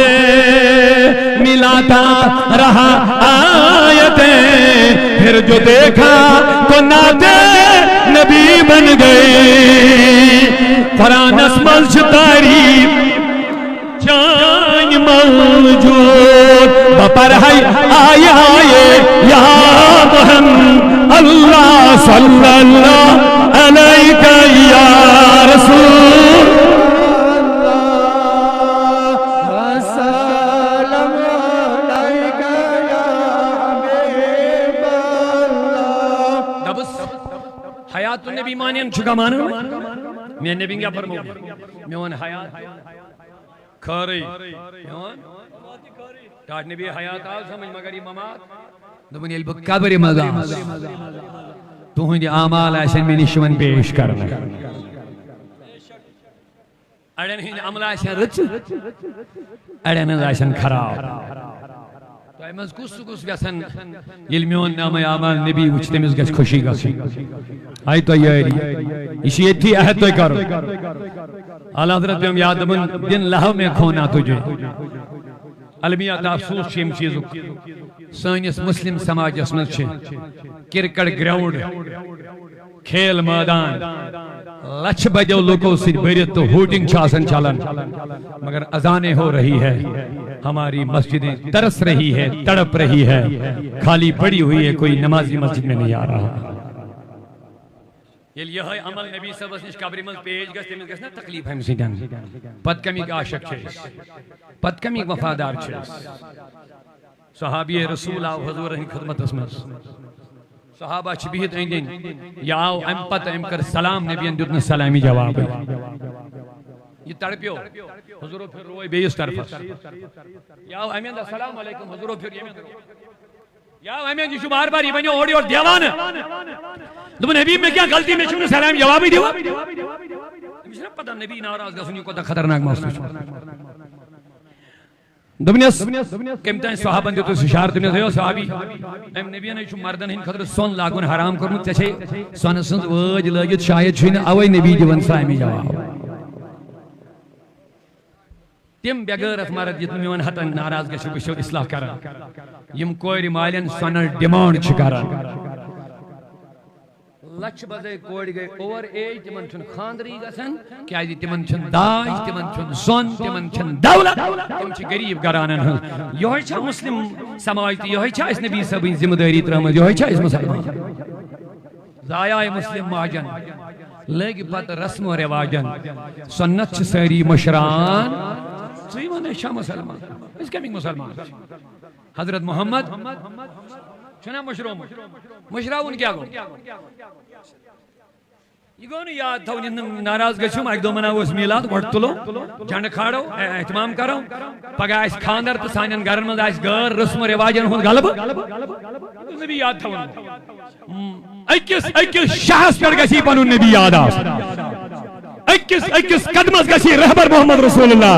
S1: ملاتا رہا آیتیں, پھر جو دیکھا تو ناتے نبی بن گئی. قرآن اسمل تعریف جان موجود بپر ہے آئے یا محمد اللہ صلی اللہ علیہ یا رسول
S3: السلام علیک یا حبیب اللہ.
S1: دبس حیات النبی مانین چھکا مانا میں نبی کیا فرمو میون حیات کھاری کاٹ نبی حیات آل سمجھ مگر یہ ممات دبنی الب قبر مزاز تو ہندی آمال ایسن میں نشون پیش کرنا اڑین ہندی عمل ایسن رچ اڑین ایسن خراب تو ایمز کس ویسن یل میون نام آمال نبی وچ تمز گس خوشی گسی آئی تو یاری اسی اتھی عہد تو کرو. اعلیٰ حضرت بیوں یاد دبن دن لہو میں کھونا تجھے علمیات افسوس چھیم چیزوں سانیس مسلم سماج اسمت چھے کرکٹ گراؤنڈ کھیل میدان لچھ بجو لوگوں سے بیرت تو ہوٹنگ چھاسن چلن مگر اذانیں ہو رہی ہے ہماری مسجدیں ترس رہی ہے تڑپ رہی ہے خالی پڑی ہوئی ہے کوئی نمازی مسجد میں نہیں آ رہا. یہ عمل نبی صلی اللہ علیہ وسلم قبر من پیش گس تمس گس نا تکلیف ہم سیدن پت کمی عاشق چھس پت کمی وفادار چھس. صحابی رسول آو حضور ہن خدمت اسمس صحابہ چھ بہت اندین یا آو ام پت ام کر سلام نبی اندر سلامی جواب یہ تڑپیو حضور پھر روئے بیس طرف یا آو امین السلام علیکم حضور پھر یا امین جی بار بار یہ بنیو اوڑی اور دیوان دبن حبیب میں کیا غلطی میں چھوڑے سلام جوابی دیو مجھے پتہ نبی ناراض گسنی کو تا خطرناک محسوس دبنیس کمتائیں صحابن جو تو سشارت میں دیو صحابی ایم نبی نے چھو مردن ہن خطر سون لاگون حرام کرمت چچے سون سنز وج لگت شاید چھوئے اوئی نبی جوان سلامی جواب تم بغیرت مرد جتنے میون حتن ناراض گشو بشو اصلاح کرن یم کوئی مالین سونر ڈیمانڈ چکارن لچھ بزے کوڑ گئے اوور ایج تمن چھن خاندری گسن کیا جی تمن چھن داج تمن چھن سون تمن چھن دولت تم چھ غریب گرانن ہن یہ چھا مسلم سماج تی یہ چھا اس نبی سبھی ذمہ داری ترمز یہ چھا اس مسلمان ضایع مسلم ماجن لگ پت رسم و رواجن سنت چھ ساری مشران سیمان شاہ مسلمان اس کمنگ مسلمان حضرت محمد چھنا مشروم مشراون کیا گو یہ گو نہیں یاد تھا انہیں ناراض گشم ایک دو منہ اس میلاد وڑت تلو جھنڈ کھاڑو احتمام کرو پگا اس کھاندر تو سانین گرن مند اس گر رسم و رواجن ہون غلب انہیں بھی یاد تھا انہیں ایکس شخص پر گسی پنو نبی یاد آس ایکس قدمت گسی رہبر محمد رسول اللہ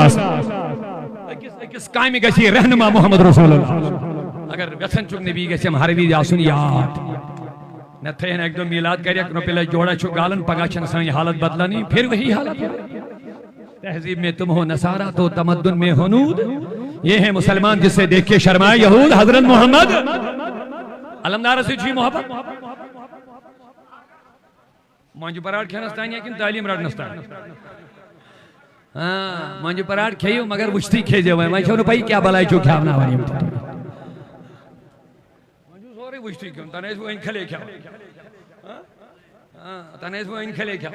S1: ایکس قائم گسی رہنما محمد رسول اللہ اگر ویسن چک نبی گسی ہم حروی جاسون یاد نہ تھے ایک دو میلاد کر یک نو پہلے جوڑا چک گالن پگا چن سانی حالت بدلانی پھر وہی حالت تہذیب میں تم ہو نصارہ تو تمدن میں ہنود یہ ہے مسلمان جس سے دیکھ کے شرمائے یہود حضرت محمد علمدار سے چھوئی محبت مانجو پراڑ کھینستانی ہے کن تعلیم راڑ نستانی مانجو پراڑ کھیو مگر وشتی کھیجے ہوئے میں چھوڑو پائی کیا بلائی چو کھاونا وانی مانجو سوری وشتی کھیو تنیس وہ ان کھلے کھاو تنیس وہ ان کھلے کھاو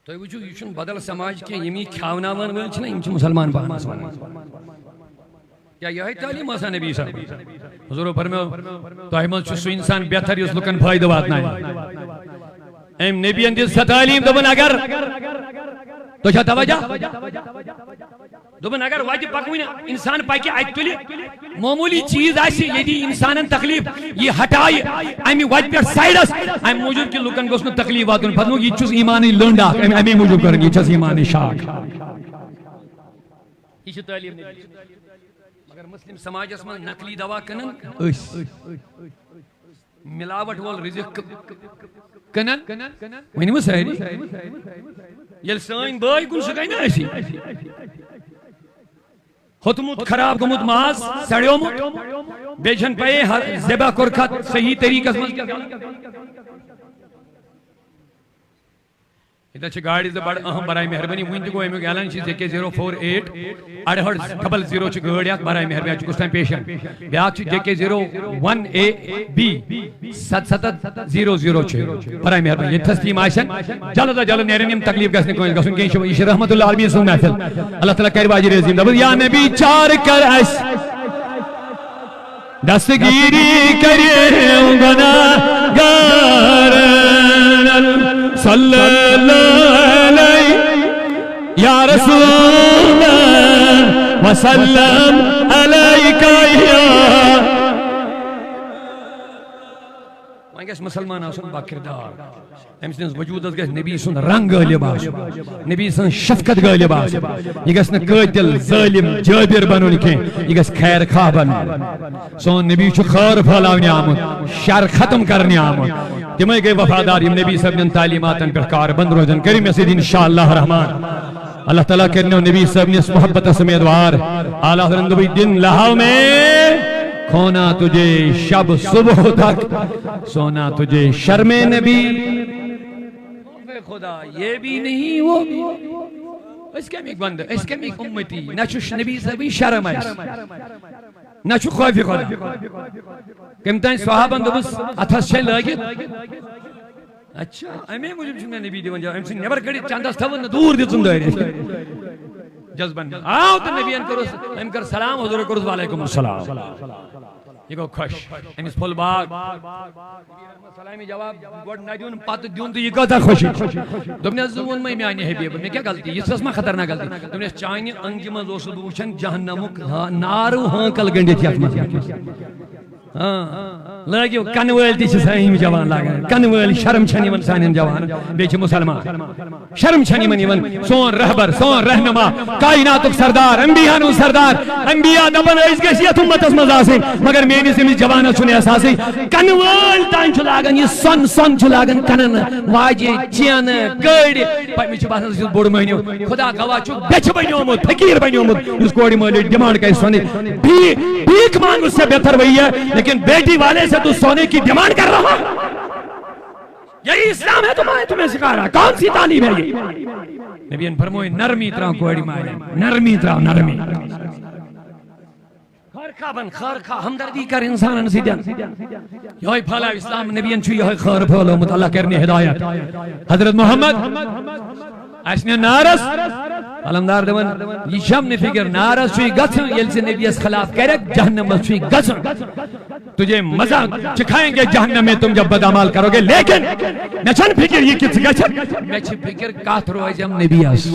S1: تو یہ وچو یشن بدل سماج کے یمی کھاونا وان ول چھنا امچ مسلمان باہم کیا یہی تعلیم آسا نبی صاحب حضور فرمو تو احمد چھو انسان بہتر اس لکن فائدہ واتنا ہے ایم نبی اندیس سا تعلیم دوبن اگر تو چھا توجہ دوبن اگر واجب پاکوین انسان پاکی آئیت تولی معمولی چیز آئیسی یدی انسان تکلیف یہ ہٹائی امی واجب پر سائیڈس ایم موجود کی لکن گوشن تکلیف واتن پھدنو یہ چوز ایمانی لنڈا امی موجود کرنگی چوز ایمانی شاک یہ تعلیم نبی مگر مسلم سماجس من نقلی دوا کنن ملاوٹ وول رزق کنن ونیو ساری یل سائن بائی کن سکائی نا ایسی ہوتمت خراب گمت ماز سڑیومت بیچن پائے زبا کرکھت صحیح طریقہ ادھر چھ گاڑی سے بڑھ اہم برائے مہربانی وینٹ کو ایمیو گیلن چھ زیکے 048 اڑہڑ ڈبل 0 چھ گاڑی آت برائے مہربانی چھ کس ٹائم پیشن بیاک چھ زیکے 01AB 7700 چھ برائے مہربانی یہ تسلیم آشن جلد جلد نیرنیم تکلیف گسنے کو گسن کے عیش رحمت اللہ علیہ سن محفل اللہ تعالیٰ کہر باجی رزیم دبل یا نبی چار کر اس دستگیری کریم گناہ گارن صلی اللہ علیہ یا رسول اللہ وسلم علیکہ یا وہاں گیس مسلمان آسن باکردار امسنز وجود گیس نبی سن رنگ غالب آس نبی سن شفقت غالب آس یہ گیس نا قاتل ظالم جابر بنون کے یہ گیس خیر خواہ بن سون نبی چھو خیر پھالاونی آمد شر ختم کرنی آمد تمہیں گئے وفادار یم نبی صاحب نے تعلیماتن پر کار بند روزن کریم اسید انشاءاللہ الرحمن اللہ تعالیٰ کرنے نبی صاحب نے اس محبت سمیدوار اعلیٰ حضرت نبی دن لہاو میں کھونا تجھے شب صبح تک سونا تجھے شرم نبی خدا یہ بھی نہیں وہ بھی اس کے ایک بندہ اس کے ایک امتی نہ چوش نبی صاحب شرم ہے نہ چو خوفی خدا کمتائیں صحابہ اندبس اتھس چھے لگت اچھا امی مجھے چھنے نبی دیوان جاؤ امسی نیبر کڑی چاندس تھا دور دیتن دائرے جذبن آؤ تو نبی انکروس ام کر سلام حضور کروس وعلیکم السلام یہ گو خوش امیس پھول باغ سلامی جواب گوڑ نہ دیون پات دیون تو یہ کہتا خوشی دمنے زون میں آنی حبیب میں کیا غلطی یہ سسما خطرناک غلطی دمنے چاہنی انگی میں دوست بوشن جہنمک نارو ہاں کل گنڈی تھی اتمت لگیو کنویل تی چھ سہیم جوان لاغن کنویل شرم چھنی من سانین جوان بیچ مسلمان شرم چھنی من یون سون رہبر سون رہنما کائناتک سردار انبیاء سردار انبیاء دبن اس گشیت امت اس مزاسے مگر میری سے جوان چھنے اساسی کنویل تان چھ لاغن یہ سن چھ لاغن کنن واجی چین گڑ پمی چھ باسن اس بوڑ مہنیو خدا گواہ چھ بچ بنیومت فقیر بنیومت اس کوڑی مالی ڈیمانڈ کا سونے بھیک مانگ اس سے بہتر وہی ہے لیکن بیٹی والے سے تو سونے کی ڈیمانڈ کر رہا یہی اسلام ہے تمہیں سکھا رہا کون سی تعلیم ہے یہ نبی ان فرموئے نرمی طرح کوڑی مائے نرمی طرح نرمی خارخواہ بن خارخواہ ہمدردی کر انسان انسیدن یہی پھالا اسلام نبی ان چھوئی یہی خار پھالا مطلع کرنے ہدایت حضرت محمد اسنے نارس علمدار دون یہ شم نے فکر نارس چھوئی گھن یل سے نبی اس خلاف کرک جہنم میں چھوئی گھن تجھے مزہ چکھائیں گے جہنم میں تم جب بدعمال کرو گے لیکن میں چھن فکر یہ کس گھن میں چھن فکر کات روزم نبی اس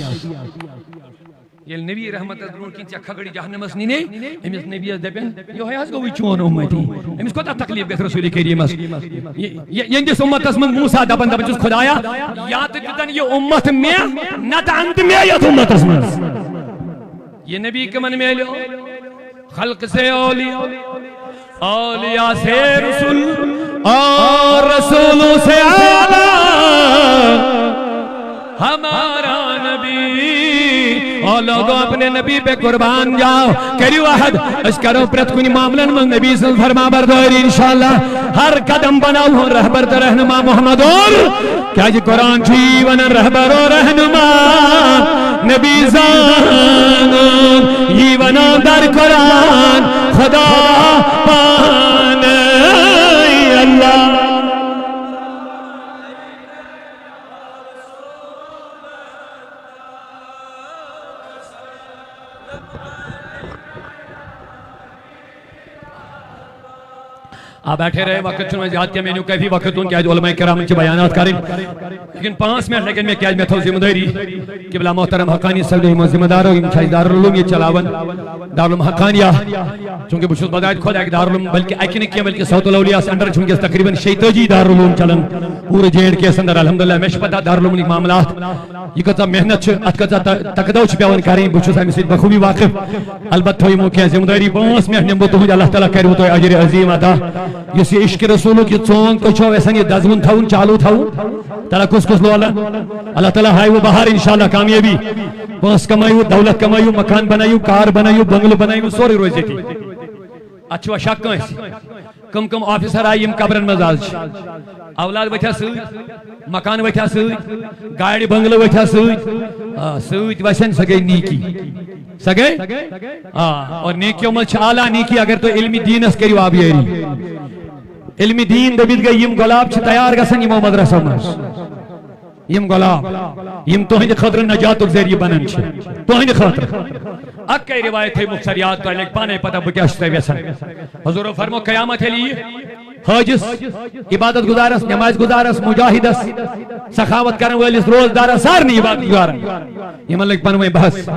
S1: یہ نبی رحمت درون کی چکھا گڑی جہنم اس نینے امیس نبی اس دپن یہ ہے اس گوی چون امتی امیس کو تا تکلیف گئے رسول کریم اس یہ اندس امت اس من موسیٰ دپن دپن جس خدایا یا تجدن یہ امت میں نت اند میں یا امت اس من یہ نبی کمن میں لو خلق سے اولیاء اولیاء سے رسول اور رسولوں سے اعلیٰ ہمارا نبی اور لوگوں اپنے نبی پہ قربان جاؤ کریو احد اس کرو پرت کنی معاملن من نبی صلی اللہ فرما برداری انشاءاللہ ہر قدم بناو ہوں رہبر تا رہنما محمد اور کیا جی قرآن جیون رہبر و رہنما نبی زان جیون در قرآن خدا پان اللہ آپ بیٹھے رہے وقت چھو میں زیادہ کیا میں نے کافی وقت ہوں کہ آج علماء کرام کے بیانات کریں لیکن 5 منٹ لیکن میں کیا میں تھا ذمہ داری قبلہ محترم حقانی صاحب ذمہ دار ہوں دارالعلوم یہ چلاون دارالعلوم حقانیہ چونکہ بشوز بدایت خود ایک دارالعلوم بلکہ ایک کیا بلکہ صوت الاولیاء سے اندر چونکہ تقریباً 36 دارالعلوم چلن پورے جیڑ کے اندر الحمدللہ میں پتہ دارالعلوم معاملات یہ کتا محنت ات کتا تقدو پیون کریں بچو سامنے سے بخوبی واقف البتہ یہ موقع ذمہ داری 5 منٹ نمبو تو اللہ تعالیٰ کرو تو اجر عظیم عطا یہ عشق رسولو کی چونگ تو چھو ایسا یہ دزون تھاون چالو تھاون تعالیٰ کس لو اللہ تعالیٰ ہائی وہ باہر انشاءاللہ کامیابی پانس کمائیو دولت کمائیو مکان بنائیو کار بنائیو بنگل بنائیو سوری روزی تھی اچھو شک کنسی کم آفیسر آئی یم قبرن مزاج اولاد وچھا سوید مکان وچھا سوید گاڑی بنگل وچھا سوید وشن سگئی نیکی سگئی اور نیکیوں میں چھالا نیکی اگر تو علمی دین اس کریو آب یری علمی دین دبید گئی یم گلاب چھ تیار گسن یمو مدرسہ مز یم گلاب یم توہین خطر نجات ذریعہ بنن چھ توہین خطر اکی روایت ہے مختصریات تو لیک پانے پتہ بکیاشتے ویسن حضور فرمو قیامت ہے لیے حاجس عبادت گزارس نماز گزارس مجاہدس سخاوت کرن والس روزدار سارنی عبادت گزارن یہ ملک پنوے بحث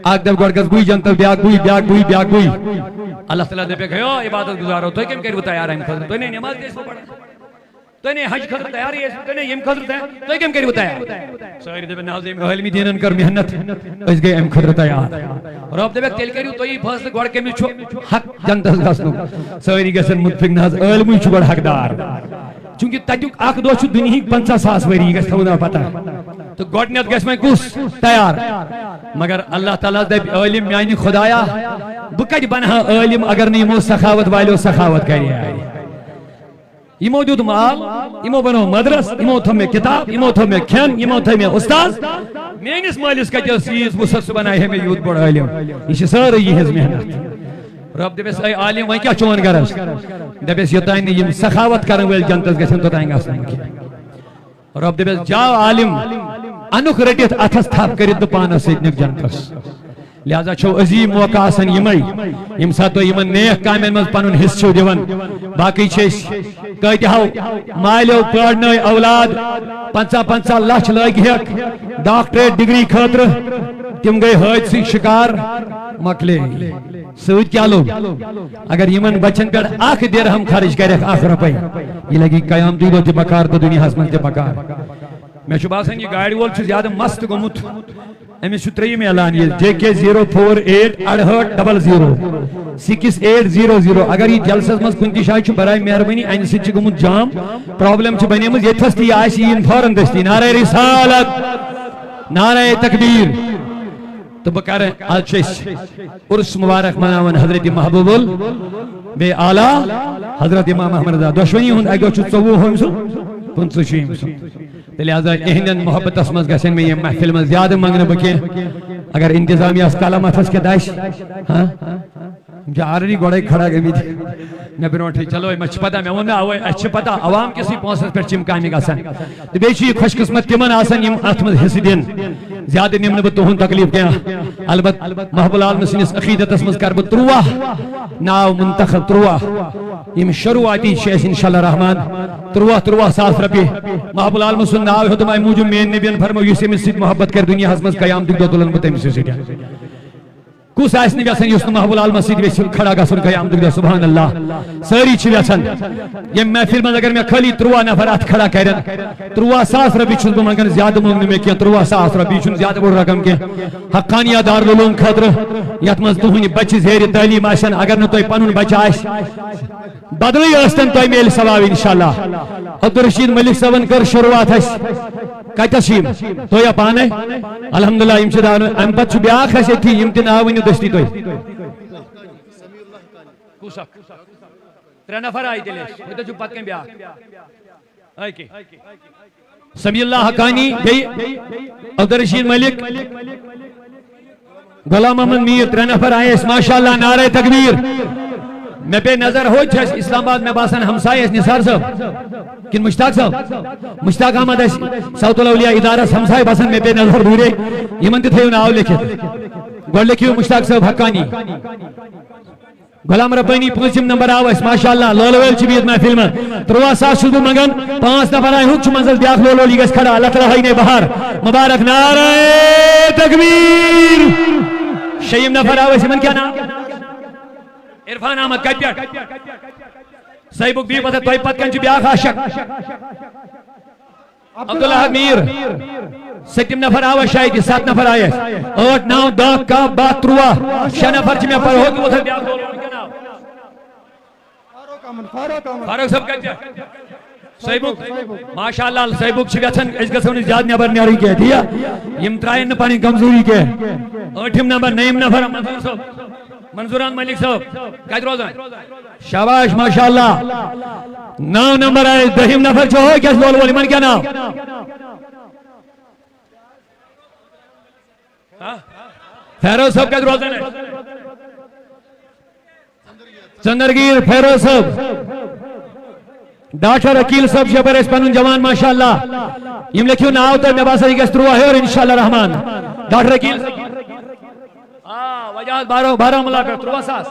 S1: آگ دب گوڑ گوئی جنتر بیاگ گوئی اللہ تعالیٰ دے پہ کہو عبادت گزارو تو کم کرو تیار ہیں تو انہیں نماز دیس کو پڑھا تو انہیں حج خطر تیاری ہے تو انہیں یم خطر تیار تو کم کرو تیار سوئر دے پہ نازم علمی دینن کر محنت اس گئے ام خطر تیار اور اب دے پہ تیل کریو تو یہ فاصل گوڑ کے مل چھو حق جنتر گسنو سوئری گسن متفق ناز علمی چھو گوڑ حق دار چونکہ تجوک آخ دو چھو دنہی 50,000 وری گس تھونا پتا تو گوڑنیت گس میں کس تیار مگر اللہ تعالیٰ دے علم یعنی خدایا بکج بنہا علم اگر نہیں مو سخاوت والو سخاوت کری آئی یہ موجود مال یہ بنو مدرس یہ تھو میں کتاب یہ تھو میں کھین یہ تھو میں استاذ میانس مالس کا جو چیز وسط بنائے ہمیں یوت بڑا علم یہ ساری یہ محنت رب دبس اے عالم وہیں کیا چون گرس دبس یوتائن یم سخاوت کرن ویل جنتس گژھن توتائن گژھن رب دبس جاو عالم انوک رٹیت اتھس تھاپ کرت پانس سیدنک جنتس لہذا چھو عظیم موقع آسن یمائی یم ساتو یمن نیک کامن مز پنن حص چھو دیون باقی چھس کہتی ہاو مالیو پڑھنائی اولاد 50 لچھ لگ ہیک ڈاکٹریٹ ڈگری خطر تم گئی حادثی شکار مکلے سوچ کیا لوگ اگر یمن بچن پر آخ درہم خرچ کرے آخ روپے یہ لگی قیام دیدو تی بکار تو دنیا حسمن تی بکار میں چھو باسن یہ گاڑی وول چھو زیادہ مست گمت امی سترہی میں اعلان یہ JK048 6800 اگر یہ جلسز مز کنتی شاید چھو برای مہربانی این سے چھو گمت جام پرابلم چھو بنی مز یہ تھستی آئیسی ان فورن دستی نعرہ رسالت نعرہ تکبیر تو بکار آج چیس عرص مبارک مناون حضرت محبوب بے آلہ حضرت امام احمد رضا دوشونی ہون اگو چھو چوو ہوم سو پنسو شویم سو لہذا اہندن محبت اسمز گسن میں یہ محفل میں زیادہ منگنے بکے اگر انتظامی اسکالا ماتھس کے دائش جو آرری گوڑے کھڑا گئی بھی تھی میں بنوٹی چلو مچ پتا میں انہوں نے اچھ پتا عوام کسی پونسس پر چمکامی گسن تو بیچی یہ خوش قسمت تمن آسن یم اتمد حصی دین زیادہ نمن بتوہن تکلیف کیا البت محب العالم سنس عقیدت اسمز کرب تروہ ناو منتخب تروہ یم شروعاتی شیش انشاءاللہ رحمان تروہ ساس ربی محب العالم سن ناو حدمائی موجود مین نبیان فرمو یسی میں سید محبت کر دنیا حسمز قیام دکھ دو دلن بتایم سے کیا کس آئیس نے بیاسن یسن محب العالم سید بیسن کھڑا گا سن قیام دکھ دو سبحان اللہ ساری چھ بیاسن یہ محفل میں اگر میں خالی تروہ نفرات کھڑا کرن 3,000 ربی چھن بمانگن زیادہ مونگنے میں کیا 3,000 ربی چھن زیادہ بڑھ رقم کے حقانیہ دارالعلوم خطر یتمز تہنی بچی زیر تعلیم آشن اگر نہ توی پنن بچ آش بدلی آستن توی میل ثواب انشاءاللہ عبدالرشید ملک صاحبن کر شروعات ہے کتشیم تو یا پانے الحمدللہ امشدان امپت چھو بیاخ ہے تھی امتناوینی دستی توی کوسک 3 نفر آئی دلیش وہ تو چھو پت کن بیاخ آئی کی سمی اللہ حقانی گئی عبدالرشید ملک غلام احمد میر 3 نفر آئے اس ماشاءاللہ نعرہ تکبیر میں پہ نظر ہو چھس اسلام آباد میں باسن ہمسائے اس نثار صاحب کن مشتاق صاحب مشتاق احمد اس صوت الاولیاء ادارہ ہمسائے باسن میں پہ نظر دورے یہ منت تھے انہوں آؤ لکھے گوڑ لکھیو مشتاق صاحب حقانی غلام ربانی پوزم نمبر آوس ماشاءاللہ لولویل چھ بیت محفل میں 13 ساس چھو منگن 5 نفر آئے ہوں چھ منزل بیاخ لولولی گس کھڑا اللہ تعالیٰ ہی نے بہار مبارک نعرہ تکبیر شیم نفر آوس من کیا نام عرفان احمد کپیٹ صحیبک بھی پتہ توی پت کنچ بیاخ آشک عبداللہ میر سکم نفر آوس شاید 7 نفر آئے 8 9 10 کا 13 6 نفر چھ میں پر ہوگی وہ تھا بیاخ لولولی فاروق صاحب کہتے صحیبک ماشاءاللہ صحیبک چھگتن اس گسونی زیاد نبر نیاری کے دیا یم ترائن پانی کمزوری کے 8 نمبر نیم نفر منظوران ملک صاحب کہت روزان شاباش ماشاءاللہ 9 نمبر آئے 10 نفر چھو ہوئی کیس لول بولی من کیا نام فیروز صاحب کہت روزان ہے چندرگیر فیروز صاحب ڈاکٹر عقیل صاحب شبر اس پنن جوان ماشاءاللہ یم لکھیو ناو تو میں باسا گس تروا ہے اور انشاءاللہ رحمان ڈاکٹر عقیل وجاہت بارہ ملا پہ 13 ساس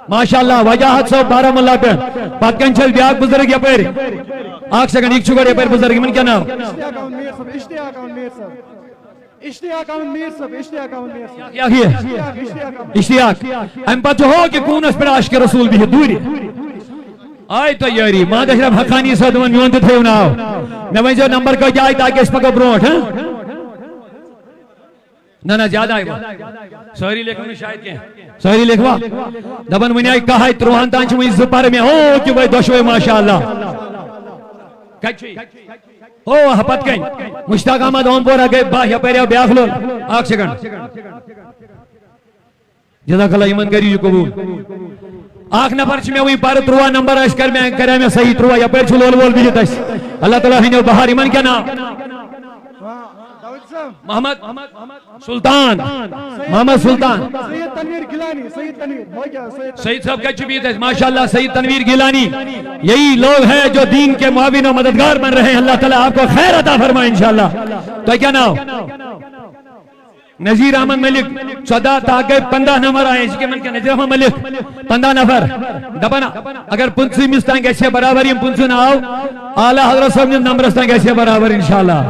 S1: ماشاءاللہ وجاہت صاحب 12 ملا پہ پتکن چل بیاک بزرگ یا پیر آگ سکن ایک چکر یا پیر بزرگ من کیا نام اشتیاق ام پت جو ہو کہ کونس پر عاشق رسول بھی دوری آئی تو یاری ماں دشرف حقانی صاحب من میون تھے ناو میں وہیں جو نمبر کو جائے تاکہ اس پکا برونٹ ہاں نہ زیادہ آئی سوری لکھوں میں شاید کہیں سوری لکھوا دبن منی آئی کہا ہے تروہن تانچ میں زپر میں ہو کہ بھائی دوشوئے ماشاءاللہ کچھوئی او ہپت کہیں مشتاق احمد اوم پورا گئے باہ یا پیرے بیاخ لول آگ سیکنڈ جزاک اللہ ایمان کری جو قبول آخ نفر چھ میں وہی پار 13 نمبر آئیس کر میں کرے میں صحیح 13 یا پیر چھو لول بھی جتا اللہ تعالیٰ ہی نے بہار ایمان کیا نام محمد سلطان محمد سلطان
S3: سید تنویر گیلانی
S1: سید صاحب کہہ چکی ہے ماشاءاللہ سید تنویر گیلانی یہی لوگ ہیں جو دین کے معاون و مددگار بن رہے ہیں اللہ تعالیٰ آپ کو خیر عطا فرمائے انشاءاللہ تو کیا نام نذیر احمد ملک 14 تاکہ 15 نمبر آئے اس کے من کے نذیر احمد ملک 15 نفر دبنا اگر پنسی مستان کیسے برابر ہم پنسو نہ آؤ اعلیٰ حضرت صاحب نے نمبرستان کیسے برابر انشاءاللہ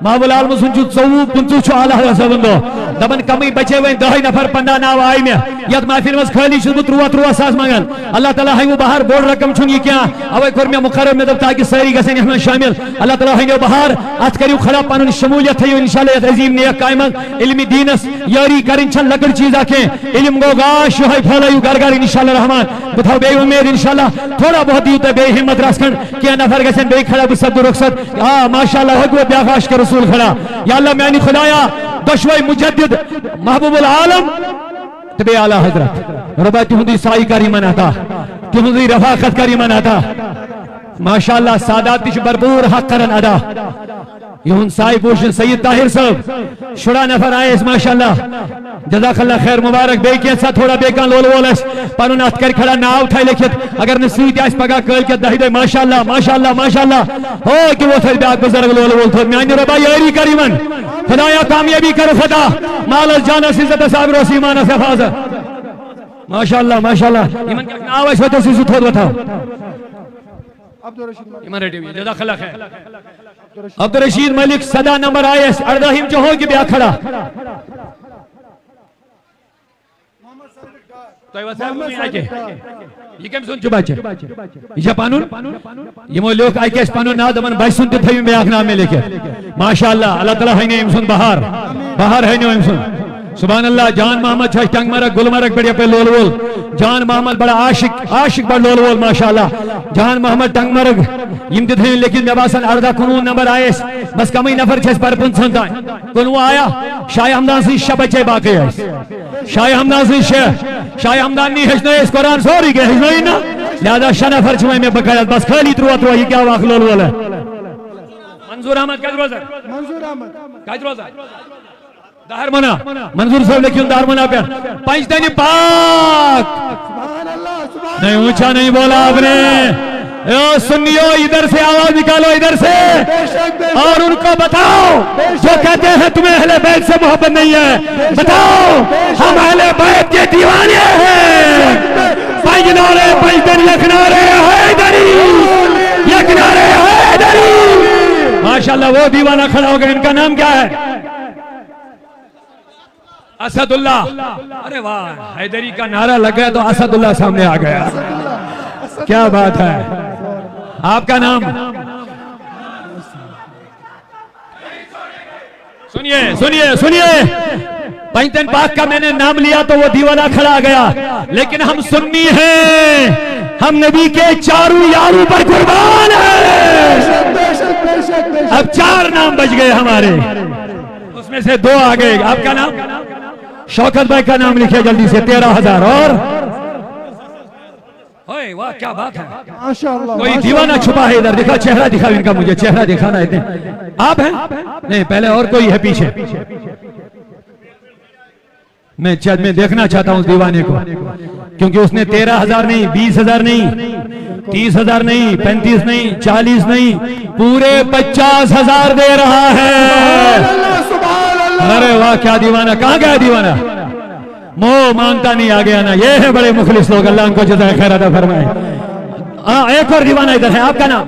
S1: محبول عالم سنچو 14 15 چھو اعلیٰ حضرت صاحب اندو دبن کمی بچے ہوئے 10 نفر 15 ناو آئی میں یاد محفل مز خالی شد 13 ساس مگن اللہ تعالیٰ ہے وہ باہر بورڈ رقم چنگی کیا اوے کور میں مقرر میں دب تاکہ سہری گسیں احمد شامل اللہ تعالیٰ ہے وہ باہر ات کریو خلا پانون شمولیت ہے انشاءاللہ عظیم نیک قائمت علمی دینس یاری کرن چھن لکڑ چیز آکیں علم گو گاش ہے پھولایو گرگر انشاءاللہ رحمان بتاؤ بے امید انشاءاللہ تھوڑا بہت ہی بے ہمت راسکن کیا نفر گسیں بے کھڑا بسد رخصت ماشاءاللہ ہے وہ بیاغاش کے رسول کھڑا یا اللہ میں خدایا دشوئی مجدد محبوب العالم تبی اعلیٰ حضرت ربا تہندی سائی کاری مناتا تہندی رفاقت کاری مناتا ماشاءاللہ سادات تیش بربور حق کرن ادا یہن سائی پوشن سید طاہر صاحب شڑا نفر آئے اس ماشاءاللہ جزاک اللہ خیر مبارک بے کی ایسا تھوڑا بے کان لول وول اس پانون ات کر کھڑا ناو اٹھائی لکھت اگر نسویت آئیس پگا کل کے دہی دے ماشاءاللہ ماشاءاللہ ماشاءاللہ ہو کہ وہ تھر بیاک بزرگ لول وول تھو میانی ربا یاری کریمن خدایا کامیابی کر خدا مال از جانا سیزت صابر و سیمان سے حفاظت ماشاءاللہ ماشاءاللہ ایمان کیا ناو اس وقت سیزت ہو دو ایمان ریٹی ہوئی جزاک اللہ خیر عبدالرشید ملک صدا نمبر آئے اردہیم جو ہوگی بیا کھڑا یہ کم سن چبا چھے یہ پانون یہ مو لوگ آئی کیس پانون نا دمن بائی سنتے تھے میں آخ نام میں لے کے ماشاءاللہ اللہ تعالیٰ ہے نے امسن بہار بہار ہے نے امسن سبحان اللہ جان محمد چھاش ٹنگ مرک گل مرک بڑیا پہ لول وول جان محمد بڑا عاشق بڑا لول وول ماشاءاللہ جان محمد ٹنگ مرک یم تھے لیکن میں باسن اردہ کنون نمبر آئے بس کمی نفر چھس پر پنسن تھا کنو آیا شاہ حمدان سی شاہ بچے باقی ہے شاہ حمدان سی شاہ حمدان نہیں ہجنوئے اس قرآن سوری کے ہجنوئے نا لہذا شاہ نفر چھوئے میں بقیت بس خالی تروا یہ کیا واقع لول وول ہے منظور احمد کج روزہ
S3: منظور احمد
S1: کج روزہ دہر منا منظور صاحب لکھیں دہر منا پہ پانچ دینی پاک نہیں اونچا نہیں بولا آپ نے سنیو ادھر سے آواز نکالو ادھر سے اور ان کو بتاؤ جو کہتے ہیں تمہیں اہل بیت سے محبت نہیں ہے بتاؤ ہم اہل بیت کے دیوانے ہیں حسین یک نعرہ حیدری، یک نعرہ حیدری. ماشاءاللہ وہ دیوانہ کھڑا ہو گیا. ان کا نام کیا ہے؟ اسد اللہ. ارے واہ، حیدری کا نعرہ لگ گیا تو اسد اللہ سامنے آ گیا. کیا بات ہے. آپ کا نام؟ سنیے سنیے سنیے، پنجتن پاک کا میں نے نام لیا تو وہ دیوانہ کھڑا گیا، لیکن ہم سنی ہیں، ہم نبی کے چاروں یاروں پر قربان ہیں. اب 4 نام بچ گئے ہمارے، اس میں سے 2 آ گئے. آپ کا نام؟ شوکت بھائی کا نام لکھے جلدی سے. 13,000. اور اوئے واہ کیا بات ہے. کوئی دیوانہ چھپا ہے ادھر، دکھا چہرہ، دکھا ان کا، مجھے چہرہ دکھانا ہے. آپ ہیں؟ نہیں، پہلے اور کوئی ہے پیچھے. میں دیکھنا چاہتا ہوں اس دیوانے کو، کیونکہ اس نے 13,000 نہیں، 20,000 نہیں، 30,000 نہیں، 35 نہیں، 40 نہیں، پورے 50,000 دے رہا ہے. ارے واہ کیا دیوانہ. کہاں گیا دیوانہ؟ موہ مانگتا نہیں آ گیا نا. یہ ہے بڑے مخلص لوگ، اللہ ان کو جزائے خیر عطا فرمائے. ایک اور دیوانہ ادھر ہے. آپ کا نام؟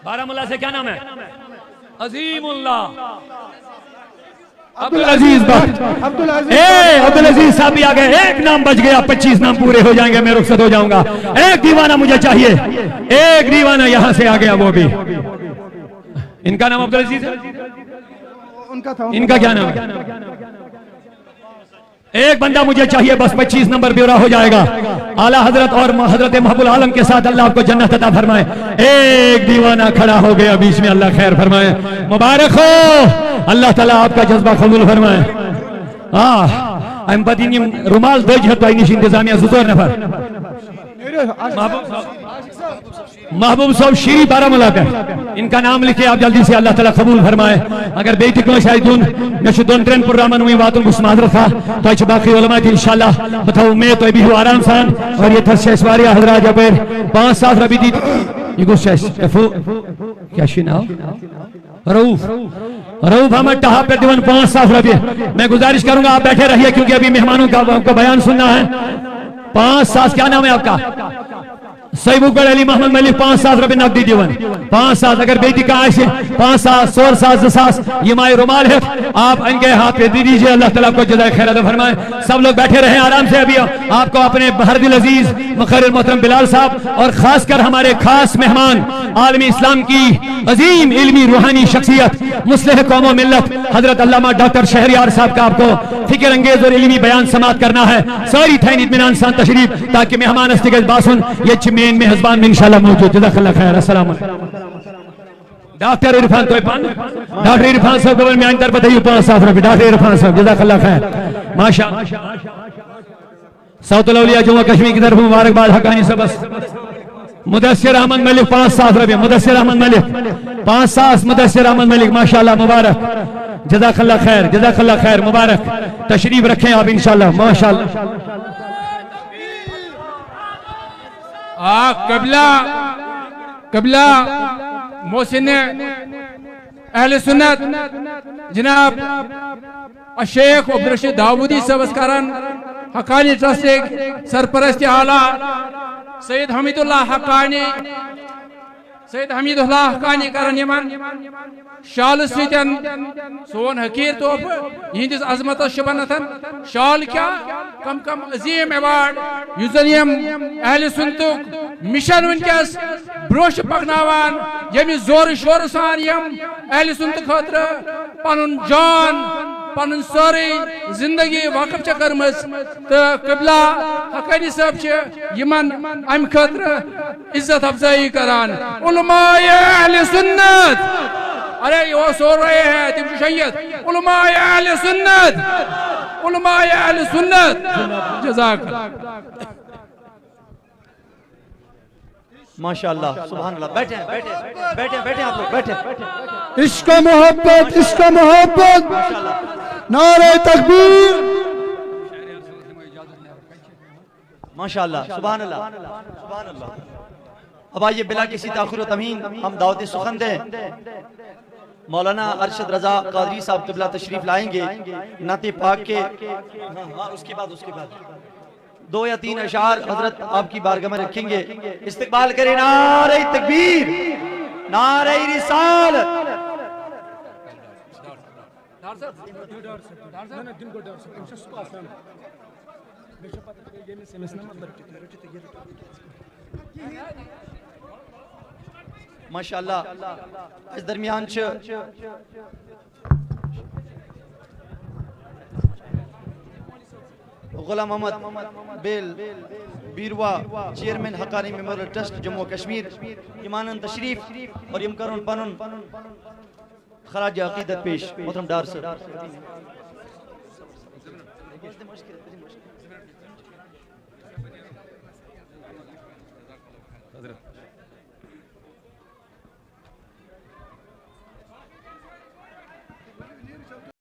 S1: بارہمولہ سے کیا نام ہے؟ عظیم اللہ عبدالعزیز بخت. عبدالعزیز صاحب بھی آ گئے. ایک نام بچ گیا، 25 نام پورے ہو جائیں گے، میں رخصت ہو جاؤں گا. ایک دیوانہ مجھے چاہیے، ایک دیوانہ یہاں سے آ گیا. وہ بھی ان کا نام عبدالعزیز ہے. ان کا کیا نام ہے؟ ایک بندہ مجھے چاہیے بس، 25 نمبر بیورا ہو جائے گا. اعلیٰ حضرت اور حضرت محب العالم کے ساتھ اللہ آپ کو جنت عطا فرمائے. ایک دیوانہ کھڑا ہو گیا بیچ میں، اللہ خیر فرمائے. مبارک ہو، اللہ تعالیٰ آپ کا جذبہ قبول فرمائے. بدینیم رومال دو جہت نش انتظامیہ زور نفر. محبوب صاحب شیری بارہمولہ پہ، ان کا نام لکھے آپ جلدی سے، اللہ تعالیٰ قبول فرمائے. اگر بیٹی کو شاید میں شو 2-3 پروگرامن ہوئی واتن بس معذرت تھا تو اچھ باقی علماء تھی انشاءاللہ بتاؤ میں تو ابھی ہوں آرام سان. اور یہ تھا شیشواری حضرات جب 5 سال ربی دی یہ گو شیش کیا شناؤ روف ہمیں ٹہا پر دیون 5 سال ربی. میں گزارش کروں گا آپ بیٹھے رہیے کیونکہ ابھی مہمانوں کا بیان سننا ہے. 5 سال. کیا نام ہے آپ کا؟ سیبو گڑھ علی محمد ملک. 5 سال ربی نقدی دیون. 5 سال. اگر بیٹی کا آئے 5 سال 16 سال 2 سال یہ مائی رومال ہے، آپ ان کے ہاتھ پہ دی دیجئے. اللہ تعالیٰ کو جزائے خیر عطا فرمائے. سب لوگ بیٹھے رہیں آرام سے. ابھی آپ کو اپنے بہردل عزیز مقرر محترم بلال صاحب اور خاص کر ہمارے خاص مہمان عالم اسلام کی عظیم علمی روحانی شخصیت مصلح قوم و ملت حضرت علامہ ڈاکٹر شہریار صاحب کا آپ کو فکر انگیز اور علمی بیان سماعت کرنا ہے. ساری تھین اطمینان سان تشریف تاکہ مہمان استقبال باسن یہ چمین میں حضبان میں انشاءاللہ موجود. جزاک اللہ خیر. السلام علیکم. ڈاکٹر عرفان تو پان ڈاکٹر عرفان صاحب گوبر میں آئندر بتائیے 5 سال ربی. ڈاکٹر عرفان صاحب جزاک اللہ خیر. ماشاءاللہ. ساؤتھ الاولیاء جموں کشمیر کی طرف مبارکباد. حقانی سے بس. مدثر احمد ملک 5 سال ربی. مدثر احمد ملک 5 سال. مدثر احمد ملک ماشاءاللہ مبارک. جزاک اللہ خیر. جزاک اللہ خیر. مبارک. تشریف رکھیں آپ انشاءاللہ. ماشاءاللہ. قبلہ محسن اہل سنت جناب الشیخ عبدالرشید داودی صاحب کران حقانی ٹرسٹ سرپرست اعلیٰ سید حمید اللہ حقانی کرن یمن شال سیتن سون حقیر توف یہندس عظمت شبنتن شال کیا کم عظیم ایوارڈ یوزنیم اہل سنتک مشن ونکس بروش پکناوان یمی زور شور سان یم اہل سنت خاطر پنن جان پنن ساری زندگی وقف کرمز تو قبلہ حقانی صاحب یمن ام خاطر عزت افزائی کران. علماء اہل سنت ارے وہ سو رہے ہیں تم شہید. علماء اہل سنت علماء اہل سنت. جزاک
S4: ماشاءاللہ سبحان اللہ. بیٹھے آپ لوگ بیٹھے.
S3: عشق محبت عشق محبت. نعرہ تکبیر.
S4: ماشاءاللہ سبحان اللہ سبحان اللہ. اب آئیے بلا کسی تاخیر و تمہین ہم دعوت سخن دیں. مولانا ارشد رضا قادری صاحب قبلہ تشریف لائیں گے نعت پاک کے. اس کے بعد 2 یا 3 اشعار حضرت آپ کی بارگاہ میں رکھیں گے. استقبال کریں نعرہ تکبیر، نعرہ رسالت. ماشاءاللہ اس درمیان غلام محمد بیل بیروا chairman Haqqani memorial trust Jammu Kashmir ایمانن تشریف اور یم کرن پنن خراج عقیدت پیش. محترم ڈار صاحب.